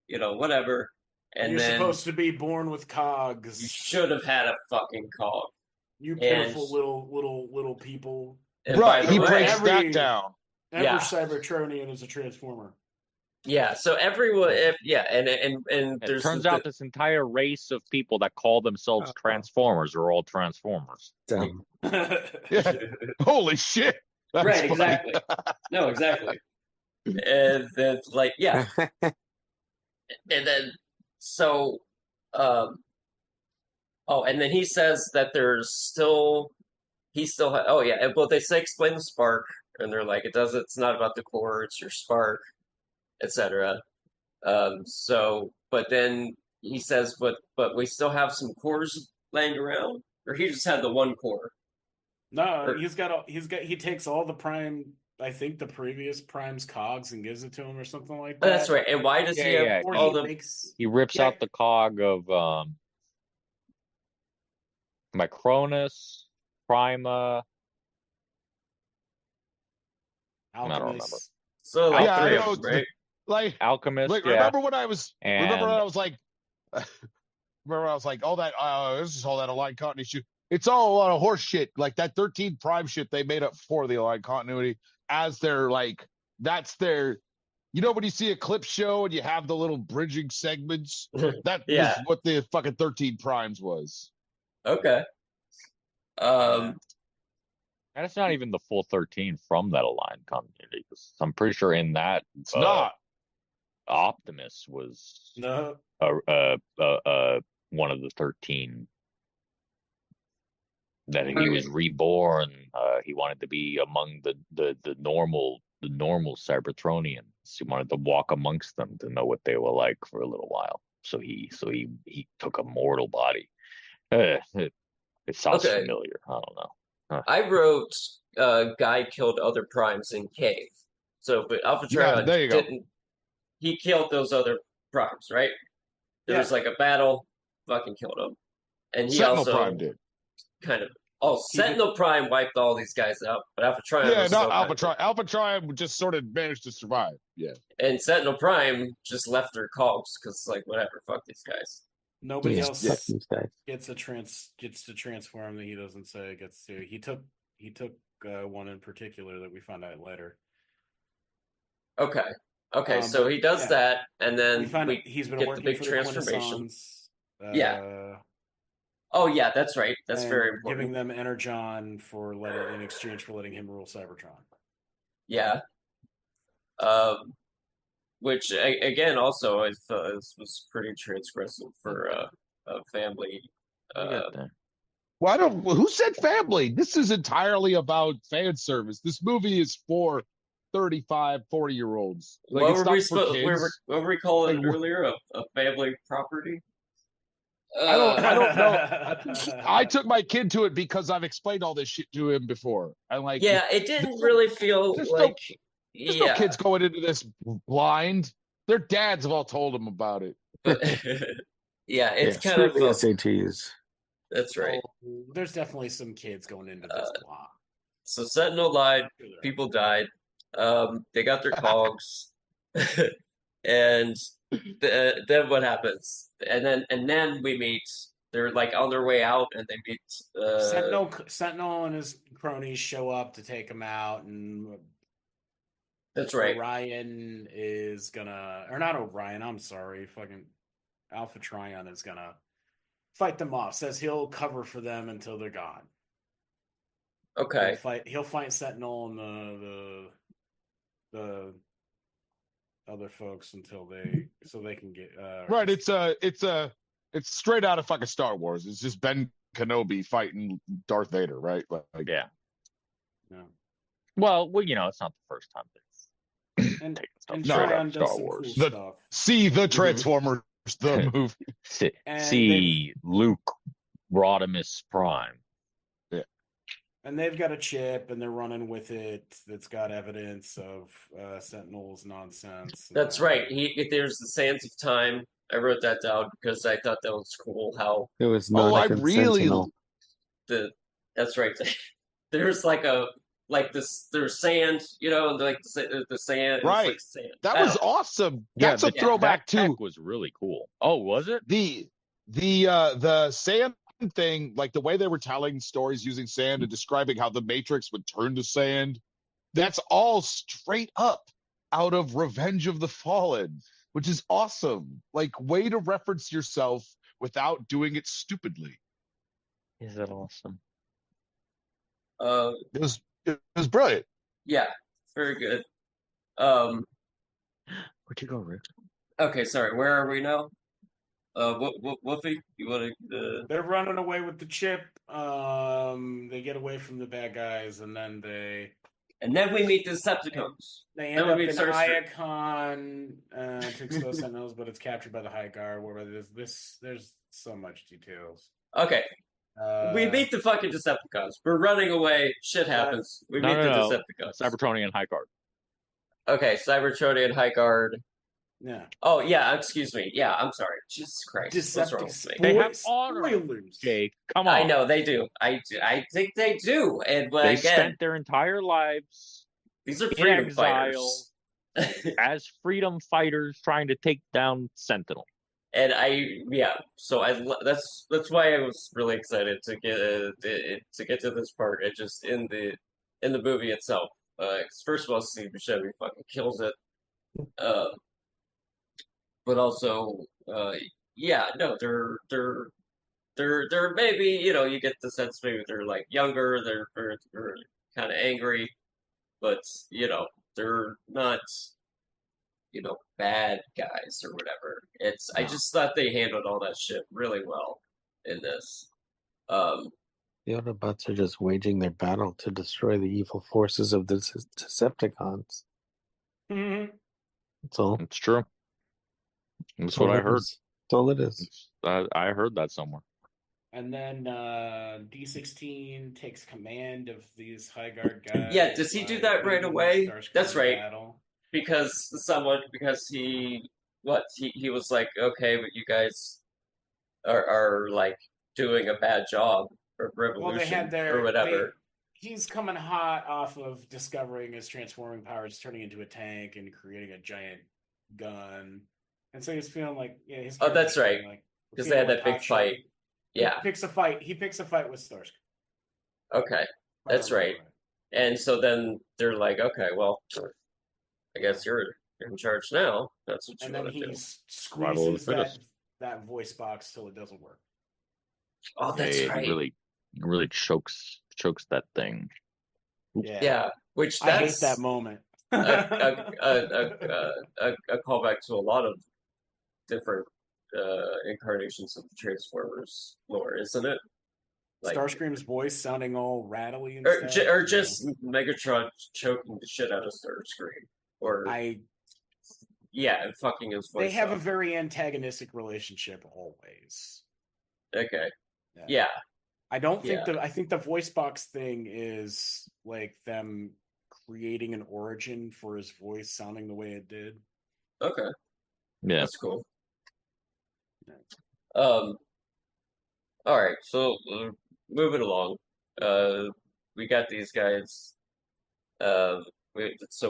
whatever. And you're then, supposed to be born with cogs. You should have had a fucking cog. You pitiful little people. Right, he breaks that down. Every Cybertronian is a Transformer. Yeah, so everyone, and it turns out this entire race of people that call themselves Transformers are all Transformers. Dumb. Holy shit! That's right, funny. exactly. No, exactly. And then, and then and then he says that well, they say explain the spark, and they're like, it's not about the core, it's your spark, etc. But then he says, but we still have some cores laying around, or he just had the one core. No, he takes all the Prime, I think the previous Prime's cogs, and gives it to him or something like that. Oh, that's right. And why does he have all the? He rips out the cog of Micronus, Prima. Alchemist. I don't remember. So three of them, right? Like Alchemist. Remember when I was like, all that this is all that aligned continuity shit. It's all a lot of horse shit. Like that 13 Prime shit they made up for the aligned continuity as their that's their You know when you see a clip show and you have the little bridging segments? That Yeah. was what the fucking 13 Primes was. Okay. And it's not even the full 13 from that aligned continuity. 'Cause I'm pretty sure in that It's not. Optimus was No. one of the 13 that he was reborn. He wanted to be among the normal Cybertronians. He wanted to walk amongst them to know what they were like for a little while. So he took a mortal body. It sounds familiar. I don't know. I wrote guy killed other primes in cave. So, but Alpha Trion didn't. He killed those other primes, right? There was like a battle, fucking killed them, and he Sentinel also Prime did. kind of. Oh, Sentinel Prime wiped all these guys out, but Alpha Trion. Yeah, not Alpha Trion. Alpha Trion just sort of managed to survive. Yeah. And Sentinel Prime just left their cogs because, like, whatever, fuck these guys. Nobody else gets to transform that he doesn't say gets to. He took one in particular that we found out later. Okay, so he does that, and then he's been get working the big for transformation. Yeah. Oh yeah, that's right. That's very important. Giving them Energon in exchange for letting him rule Cybertron. Yeah. Which again also I thought was pretty transgressive for a family. Well, who said family? This is entirely about fan service. This movie is for 35, 40-year-olds. Like, what were we calling it earlier? A family property? I don't know. I took my kid to it because I've explained all this shit to him before. And like, it didn't really feel like there's no kids going into this blind. Their dads have all told them about it. It's kind of the SATs. That's right. There's definitely some kids going into this block. So Sentinel lied. People died. They got their cogs, and then what happens? And then we meet. They're like on their way out, and they meet. Sentinel and his cronies show up to take him out, and that's right. Orion is gonna, or not Orion. I'm sorry, fucking Alpha Trion is gonna fight them off. Says he'll cover for them until they're gone. Okay. He'll fight Sentinel and the other folks until they can get right. It's straight out of fucking Star Wars. It's just Ben Kenobi fighting Darth Vader, right? Like yeah. Well, it's not the first time it's and taking stuff Trion does Star Wars. Cool stuff. See the Transformers, the movie. See Luke Rodimus Prime. And they've got a chip, and they're running with it that's got evidence of Sentinel's nonsense. That's right. There's the Sands of Time. I wrote that down because I thought that was cool. How it was not Sentinel. That's right. There's there's sand, like the sand. Right. Like sand. That was awesome. That's a throwback too. Was really cool. Oh, was it? The sand thing, like the way they were telling stories using sand and describing how the Matrix would turn to sand, that's all straight up out of Revenge of the Fallen, which is awesome. Like, way to reference yourself without doing it stupidly. Is that awesome? It was brilliant. Yeah, very good. Where'd you go, Rick? Okay, sorry. Where are we now? Wolfie, you want to? They're running away with the chip. They get away from the bad guys, and then we meet the Decepticons. They end up in Iacon to expose Sentinels, but it's captured by the High Guard. Where there's so much details. Okay. We meet the fucking Decepticons. We're running away. Shit happens. We meet the Decepticons. Cybertronian High Guard. Okay, Cybertronian High Guard. Yeah. Oh, yeah, excuse me. Yeah, I'm sorry. Jesus Christ. What's wrong with me? They have honor, Jake. Come on. I know, they do. I think they do. And they spent their entire lives these are freedom fighters. as freedom fighters trying to take down Sentinel. And so that's why I was really excited to get to this part. It just in the movie itself. First of all, Steve Buscemi fucking kills it. But also, yeah, no, they're maybe you get the sense maybe they're like younger, they're kind of angry, but they're not bad guys or whatever. I just thought they handled all that shit really well in this. The Autobots are just waging their battle to destroy the evil forces of the Decepticons. Mm-hmm. That's all. It's true. That's what I heard. That's all it is. I heard that somewhere. And then D16 takes command of these High Guard guys. Yeah, does he do that right away? That's right. Battle. Because he was like, okay, but you guys are like doing a bad job of revolution or whatever. He's coming hot off of discovering his transforming powers, turning into a tank and creating a giant gun. And so he's feeling like, oh, that's right. Because they had that big fight. Yeah. He picks a fight with Starscream. Okay. That's right. And so then they're like, okay, well, I guess you're in charge now. That's what you want to do. And then he squeezes that voice box till it doesn't work. Oh, that's right. It really chokes that thing. Yeah. Which I hate that moment. a callback to a lot of different incarnations of the Transformers lore, isn't it? Like, Starscream's voice sounding all rattly and stuff, or just Megatron choking the shit out of Starscream, or fucking his voice. They have a very antagonistic relationship always. Okay. Yeah. I don't think I think the voice box thing is like them creating an origin for his voice sounding the way it did. Okay. Yeah. That's cool. All right, so moving along. We got these guys. So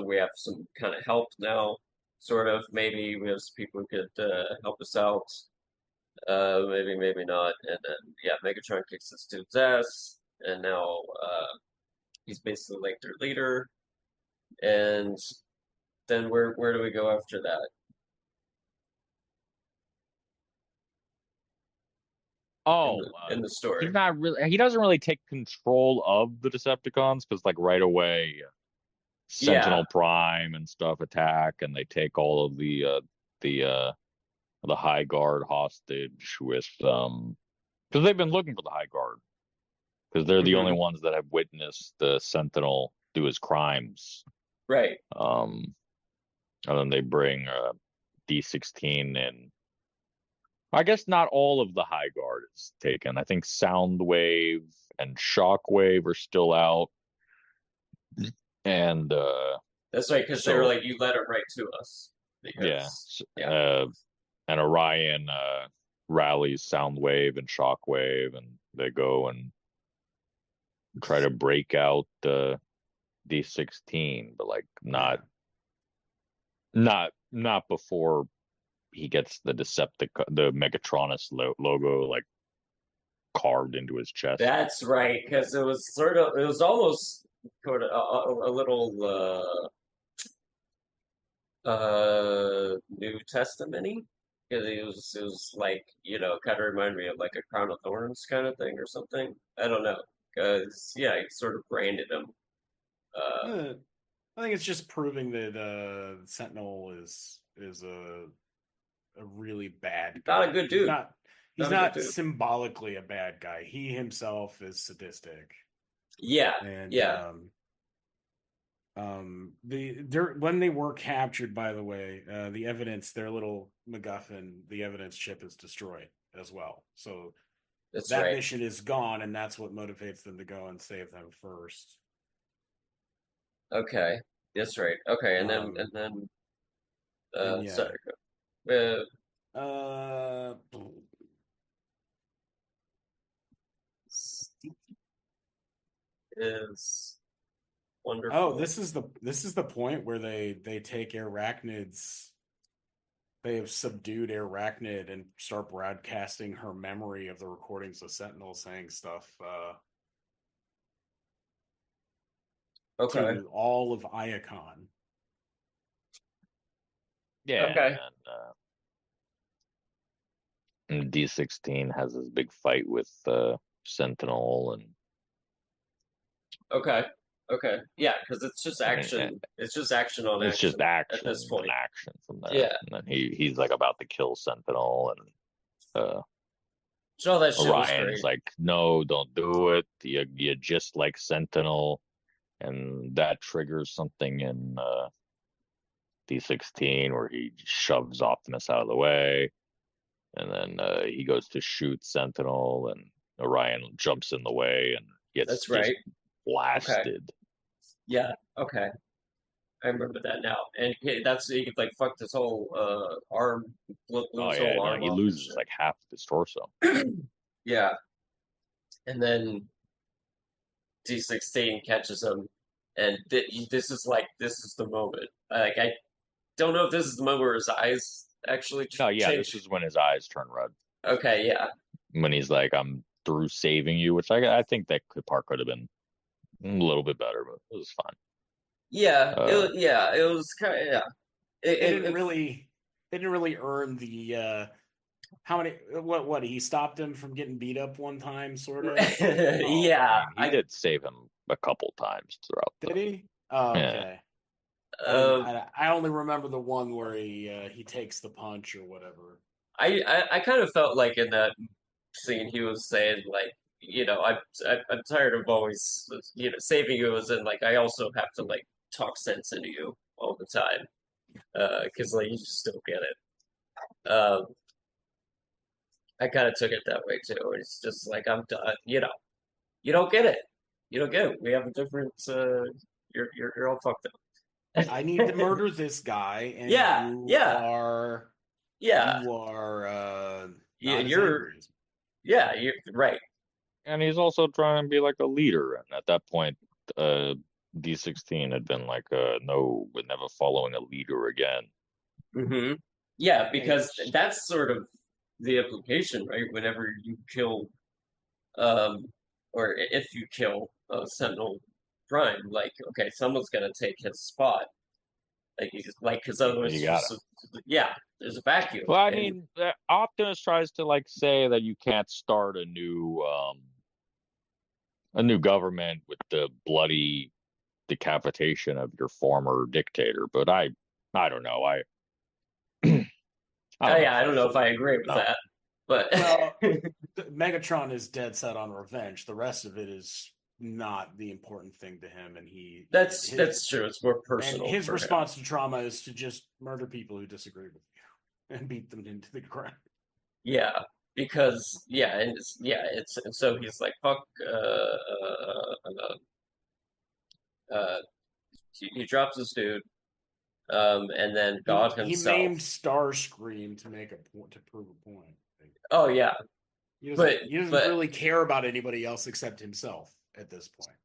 we have some kind of help now, sort of. Maybe we have some people who could help us out. Maybe not. And then Megatron kicks this dude's ass, and now he's basically like their leader. And then where do we go after that? In the story, he doesn't really take control of the Decepticons because, like, right away, Sentinel Prime and stuff attack, and they take all of the High Guard hostage with because they've been looking for the High Guard because they're the only ones that have witnessed the Sentinel do his crimes, right? And then they bring D16 in. I guess not all of the High Guard is taken. I think Soundwave and Shockwave are still out. And that's right, because they were like, you let it right to us. Because, and Orion rallies Soundwave and Shockwave, and they go and try to break out D16, but like not before he gets the Megatronus logo like carved into his chest. That's right, because it was almost sort of a little New Testament-y. Because it was like, kind of reminded me of like a crown of thorns kind of thing or something. I don't know, because he sort of branded him. I think it's just proving that Sentinel is a really bad guy. Not a good dude. He's not symbolically a bad guy. He himself is sadistic. Yeah. And when they were captured, by the way, the evidence, their little MacGuffin, the evidence chip is destroyed as well. So that mission is gone, and that's what motivates them to go and save them first. Okay, that's right. Okay, and then sorry. Is wonderful. Oh, this is the point where they take Arachnids. They have subdued Arachnid and start broadcasting her memory of the recordings of Sentinel saying stuff. Okay. To all of Iacon. Yeah, Okay. And D16 has this big fight with Sentinel, and Okay. Yeah, because it's just action. It's just action on it's action just action at this and point. action from there. Yeah. And then he's like about to kill Sentinel, and So that shit was Orion's great. like, no, don't do it. You just like Sentinel, and that triggers something in D16 where he shoves Optimus out of the way, and then he goes to shoot Sentinel, and Orion jumps in the way and gets That's right. blasted. Okay. Yeah. Okay. I remember that now, and he like fucked his whole arm, blew his whole arm he off loses like half of his torso. Yeah, and then D16 catches him, and this is the moment. Like I don't know if this is the moment where his eyes actually change. This is when his eyes turn red. Okay, yeah. When he's like, "I'm through saving you," which I think that part could have been a little bit better, but it was fine. Yeah, it was kind of It didn't really earn the how many what he stopped him from getting beat up one time, sort of. Yeah, he did save him a couple times throughout. Did he? Oh, okay. I only remember the one where he takes the punch or whatever. I kind of felt like in that scene he was saying like, I'm tired of always saving you, as in like I also have to like talk sense into you all the time, because like you just don't get it. I kind of took it that way too. It's just like I'm done. You don't get it. You don't get it. We have a different. You're all fucked up. I need to murder this guy, and you are. Yeah. You are. You're right. And he's also trying to be like a leader. And at that point, D16 had been like, no, we're never following a leader again. Mm-hmm. Yeah, because that's sort of the implication, right? Whenever you kill, or if you kill Sentinel Prime, like, okay, someone's gonna take his spot. Because otherwise, there's a vacuum. Well, I mean, Optimus tries to like say that you can't start a new government with the bloody decapitation of your former dictator, but I don't know. I don't know if I agree with that. But Megatron is dead set on revenge. The rest of it is not the important thing to him, and that's true. It's more personal. And his response to trauma is to just murder people who disagree with you and beat them into the ground. Yeah, because so he's like fuck. He drops this dude, and then God himself. He named Starscream to prove a point. Oh yeah, he doesn't really care about anybody else except himself at this point.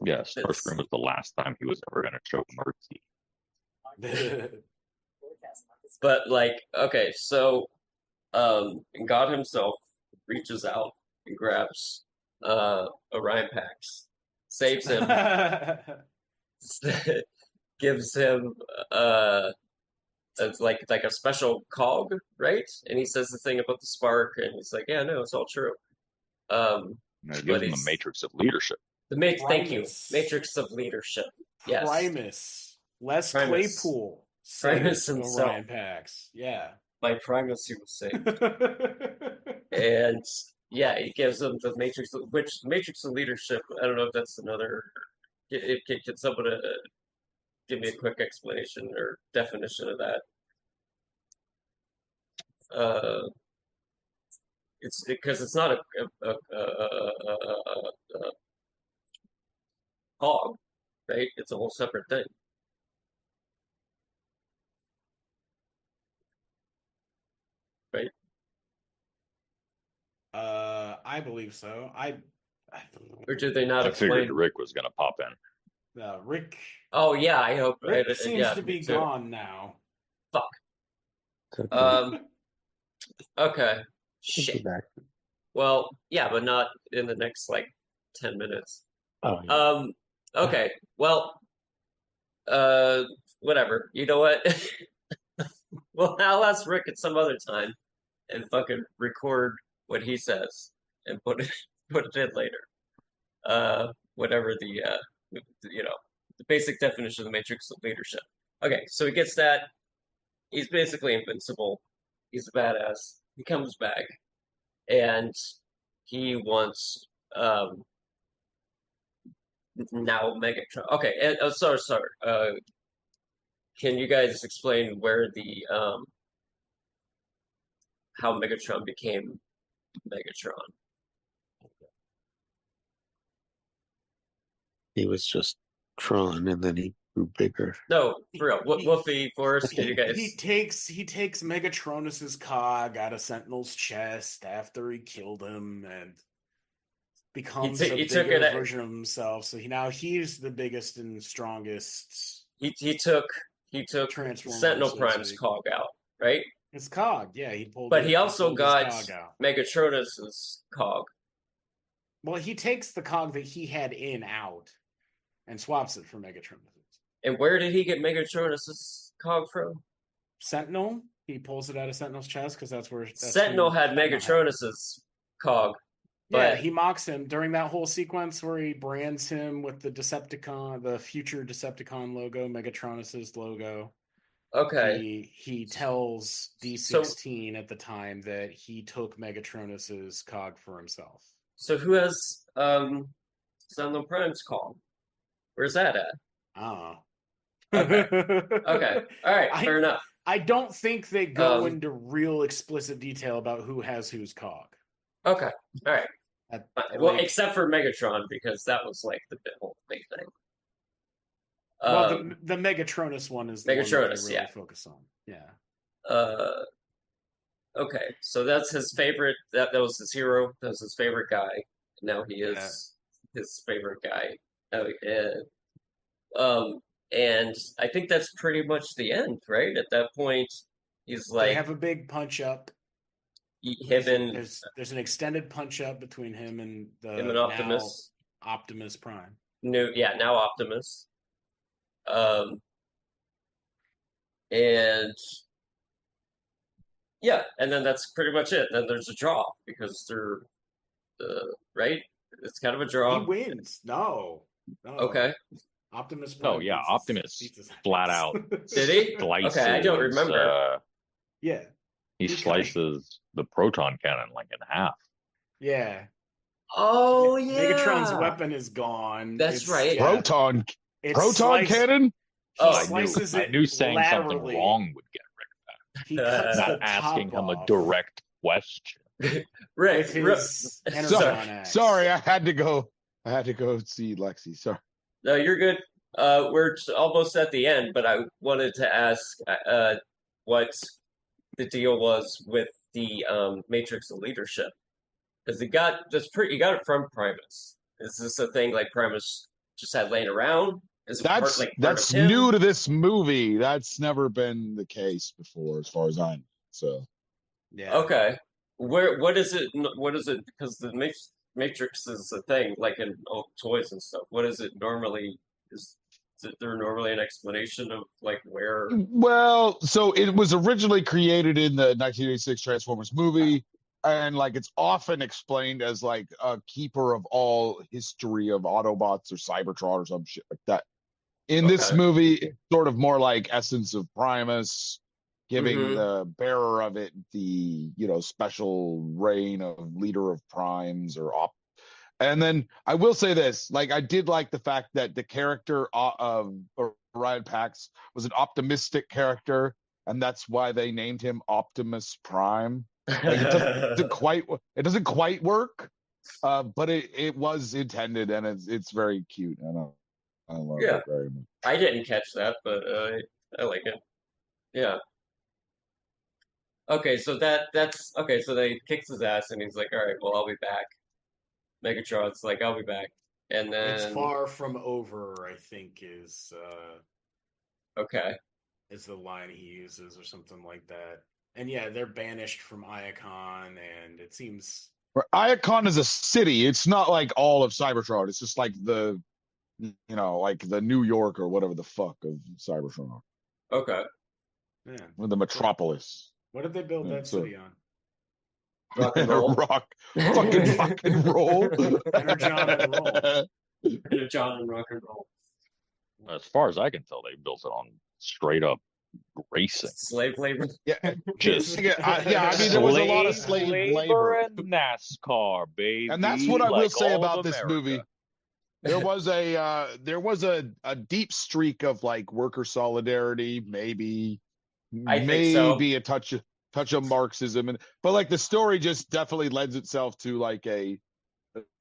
Yeah, Starscream was the last time he was ever going to show mercy. But like, okay, so God himself reaches out and grabs Orion Pax, saves him, gives him it's like a special cog, right? And he says the thing about the spark, and he's like, "Yeah, no, it's all true." It gives him the matrix of leadership. Thank you, matrix of leadership. Yes, Primus, Les Claypool, Primus himself. Orion Pax. Yeah, by Primus he was saved, and yeah, he gives him the matrix, matrix of leadership. I don't know if that's another. Can someone give me a quick explanation or definition of that? It's because it's not a hog, right? It's a whole separate thing. Right? I believe so. Or did they not explain? I figured Rick was going to pop in. Rick. Oh yeah, I hope. Rick seems to be gone now. Fuck. Okay. Shit. Well, yeah, but not in the next like 10 minutes. Oh. Yeah. Okay. Well. Whatever. You know what? Well, I'll ask Rick at some other time and fucking record what he says and put it in later. Whatever you know, the basic definition of the Matrix of leadership. Okay, so he gets that. He's basically invincible. He's a badass. He comes back, and he wants now Megatron. Okay, and, sorry. Can you guys explain where the how Megatron became Megatron? He was just Tron, and then he grew bigger. No, for real. Wolfie, Forrest, can you guys? He takes Megatronus's cog out of Sentinel's chest after he killed him, and becomes a bigger version of himself. So he's the biggest and strongest. He took Sentinel Prime's cog out, right? His cog, yeah, he pulled. But he also got Megatronus's cog. Well, he takes the cog that he had out and swaps it for Megatronus's. And where did he get Megatronus's cog from? Sentinel. He pulls it out of Sentinel's chest because that's where Sentinel had Megatronus's cog. Yeah, he mocks him during that whole sequence where he brands him with the future Decepticon logo, Megatronus's logo. Okay. He tells D16 at the time that he took Megatronus's cog for himself. So who has Sentinel Prime's cog? Where's that at? Oh. Okay. Okay. All right. Fair enough. I don't think they go into real explicit detail about who has whose cog. Okay. All right. Well, except for Megatron, because that was like the whole big thing. Well, the Megatronus one is the Megatronus, one that they really focus on. Yeah. Okay, so that's his favorite. That was his hero. That was his favorite guy. Now he is his favorite guy. And I think that's pretty much the end, right? At that point, he's like, they have a big punch up. There's an extended punch up between him and Optimus. Optimus Prime. Now Optimus. And then that's pretty much it. Then there's a draw because they're right. It's kind of a draw. He wins. No. Okay. Optimus. Optimus flat out. Did he? Slices, okay, I don't remember. Yeah. He slices the proton cannon like in half. Yeah. Oh yeah. Megatron's weapon is gone. That's right. Proton cannon. I knew saying something wrong would get Rick back. He cuts not asking him a direct question. Rick, sorry, I had to go see Lexi. Sorry. No, you're good. We're almost at the end, but I wanted to ask what the deal was with the Matrix of Leadership, because you got it from Primus. Is this a thing like Primus just had laying around? That's new to this movie. That's never been the case before, as far as I know. So, yeah. Okay. What is it? Because the Matrix is a thing, like in old toys and stuff. What is it normally? Is there normally an explanation of like where? Well, so it was originally created in the 1986 Transformers movie, and like it's often explained as like a keeper of all history of Autobots or Cybertron or some shit like that. In this movie, it's sort of more like essence of Primus, giving the bearer of it the special reign of leader of primes and then I will say this, like I did like the fact that the character of Orion Pax was an optimistic character, and that's why they named him Optimus Prime. Like it doesn't quite work, but it was intended, and it's very cute. I love it very much. I didn't catch that, but I like it. Yeah. Okay, so that's okay. So they kicks his ass, and he's like, "All right, well, I'll be back." Megatron's like, "I'll be back," and then it's far from over. I think is okay. Is the line he uses or something like that? And yeah, they're banished from Iacon, and it seems Iacon is a city. It's not like all of Cybertron. It's just like the like the New York or whatever the fuck of Cybertron. Okay. Yeah. The metropolis. What did they build that city on? Rock and roll. Fucking rock and roll. Energon and roll. Energon and rock and roll. As far as I can tell, they built it on straight up racing. Slave labor. Yeah, Just I mean, there was a lot of slave labor and NASCAR, baby. And that's what I will say all about of this America. movie. There was a deep streak of like worker solidarity, maybe a touch of Marxism, but like the story just definitely lends itself to like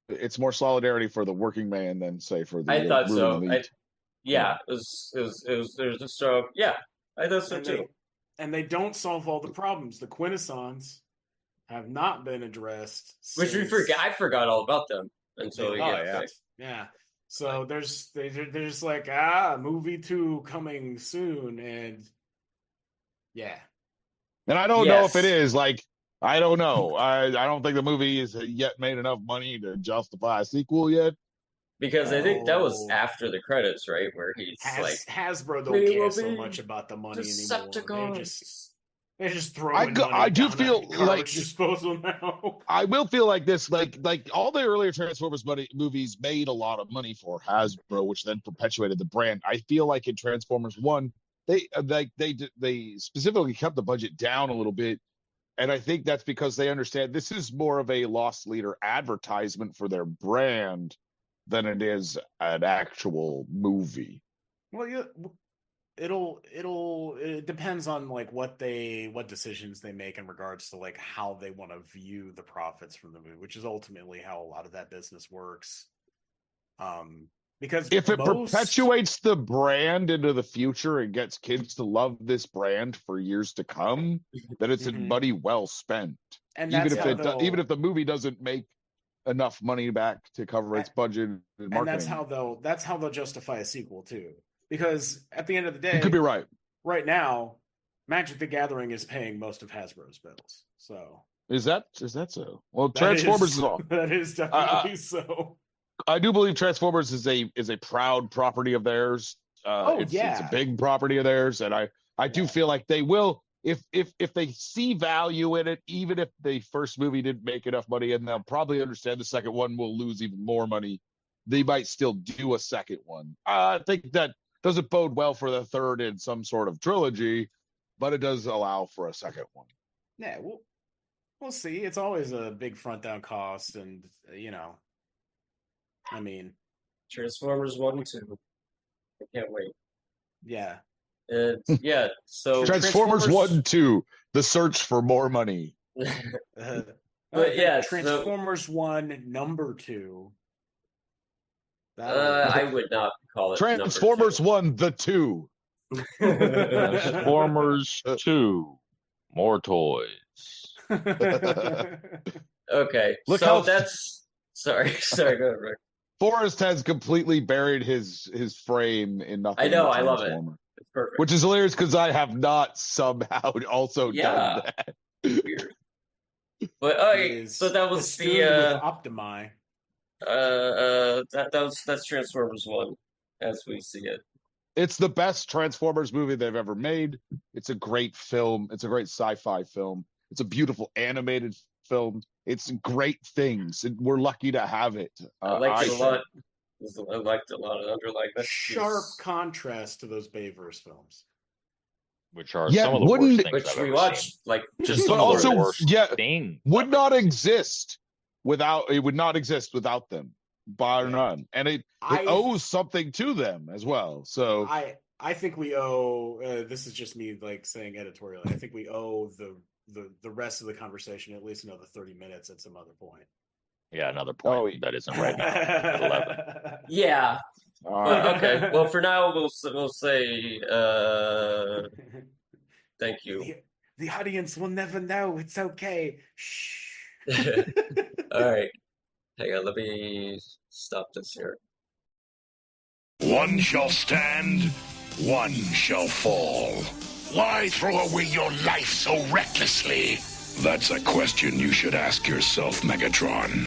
it's more solidarity for the working man than say for the I thought so. elite. It was just I thought so too. And they don't solve all the problems. The Quintessons have not been addressed. Which we forgot. I forgot all about them until yeah. So they're just like movie 2 coming soon, and yeah. And I don't know if it is like I don't know. I don't think the movie has yet made enough money to justify a sequel yet. Because I think that was after the credits, right? Where he's like, Hasbro don't care so much about the money anymore. They're just throwing money I do feel like disposal now. I will feel like this, like all the earlier Transformers movies made a lot of money for Hasbro, which then perpetuated the brand. I feel like in Transformers 1, they specifically kept the budget down a little bit, and I think that's because they understand this is more of a loss leader advertisement for their brand than it is an actual movie. Well, it depends on like what decisions they make in regards to like how they want to view the profits from the movie, which is ultimately how a lot of that business works. Because if it perpetuates the brand into the future and gets kids to love this brand for years to come, then it's money well spent. And even if the movie doesn't make enough money back to cover its budget and marketing. And that's how they'll justify a sequel too. Because at the end of the day, you could be right. Right now, Magic the Gathering is paying most of Hasbro's bills. So is that so? Well, Transformers is all. That is definitely so. I do believe Transformers is a proud property of theirs. It's a big property of theirs, and I do feel like they will. If they see value in it, even if the first movie didn't make enough money, and they'll probably understand the second one will lose even more money, they might still do a second one. I think that doesn't bode well for the third in some sort of trilogy, but it does allow for a second one. Yeah, we'll see. It's always a big front down cost, and I mean, Transformers 1 and 2. I can't wait. Yeah. So Transformers 1 and 2, the search for more money. But yeah, Transformers 1 number 2. I would not call it Transformers 1 the 2. Transformers 2, more toys. Okay, sorry, go ahead, Rick. Forrest has completely buried his frame in nothing. I know, I love it. It's perfect. Which is hilarious because I have not somehow also done that. Weird. But so that was the Optimi. That's Transformers 1 as we see it. It's the best Transformers movie they've ever made. It's a great film. It's a great sci-fi film. It's a beautiful animated film. It's great things, and we're lucky to have it. I liked it a lot. I liked a lot of underlying messages. Sharp contrast to those Bayverse films, which are some of the worst things which I've we ever watched. seen. Like just some of the worst things would not exist without them, bar none, and it owes something to them as well. So I think we owe. This is just me like saying editorially. I think we owe the rest of the conversation at least another 30 minutes at some other point. Yeah, another point that isn't right now. At 11. Yeah. Okay. Well, for now, we'll say thank you. The audience will never know. It's okay. Shh. All right. Hang on. Let me stop this here. One shall stand, one shall fall. Why throw away your life so recklessly? That's a question you should ask yourself, Megatron.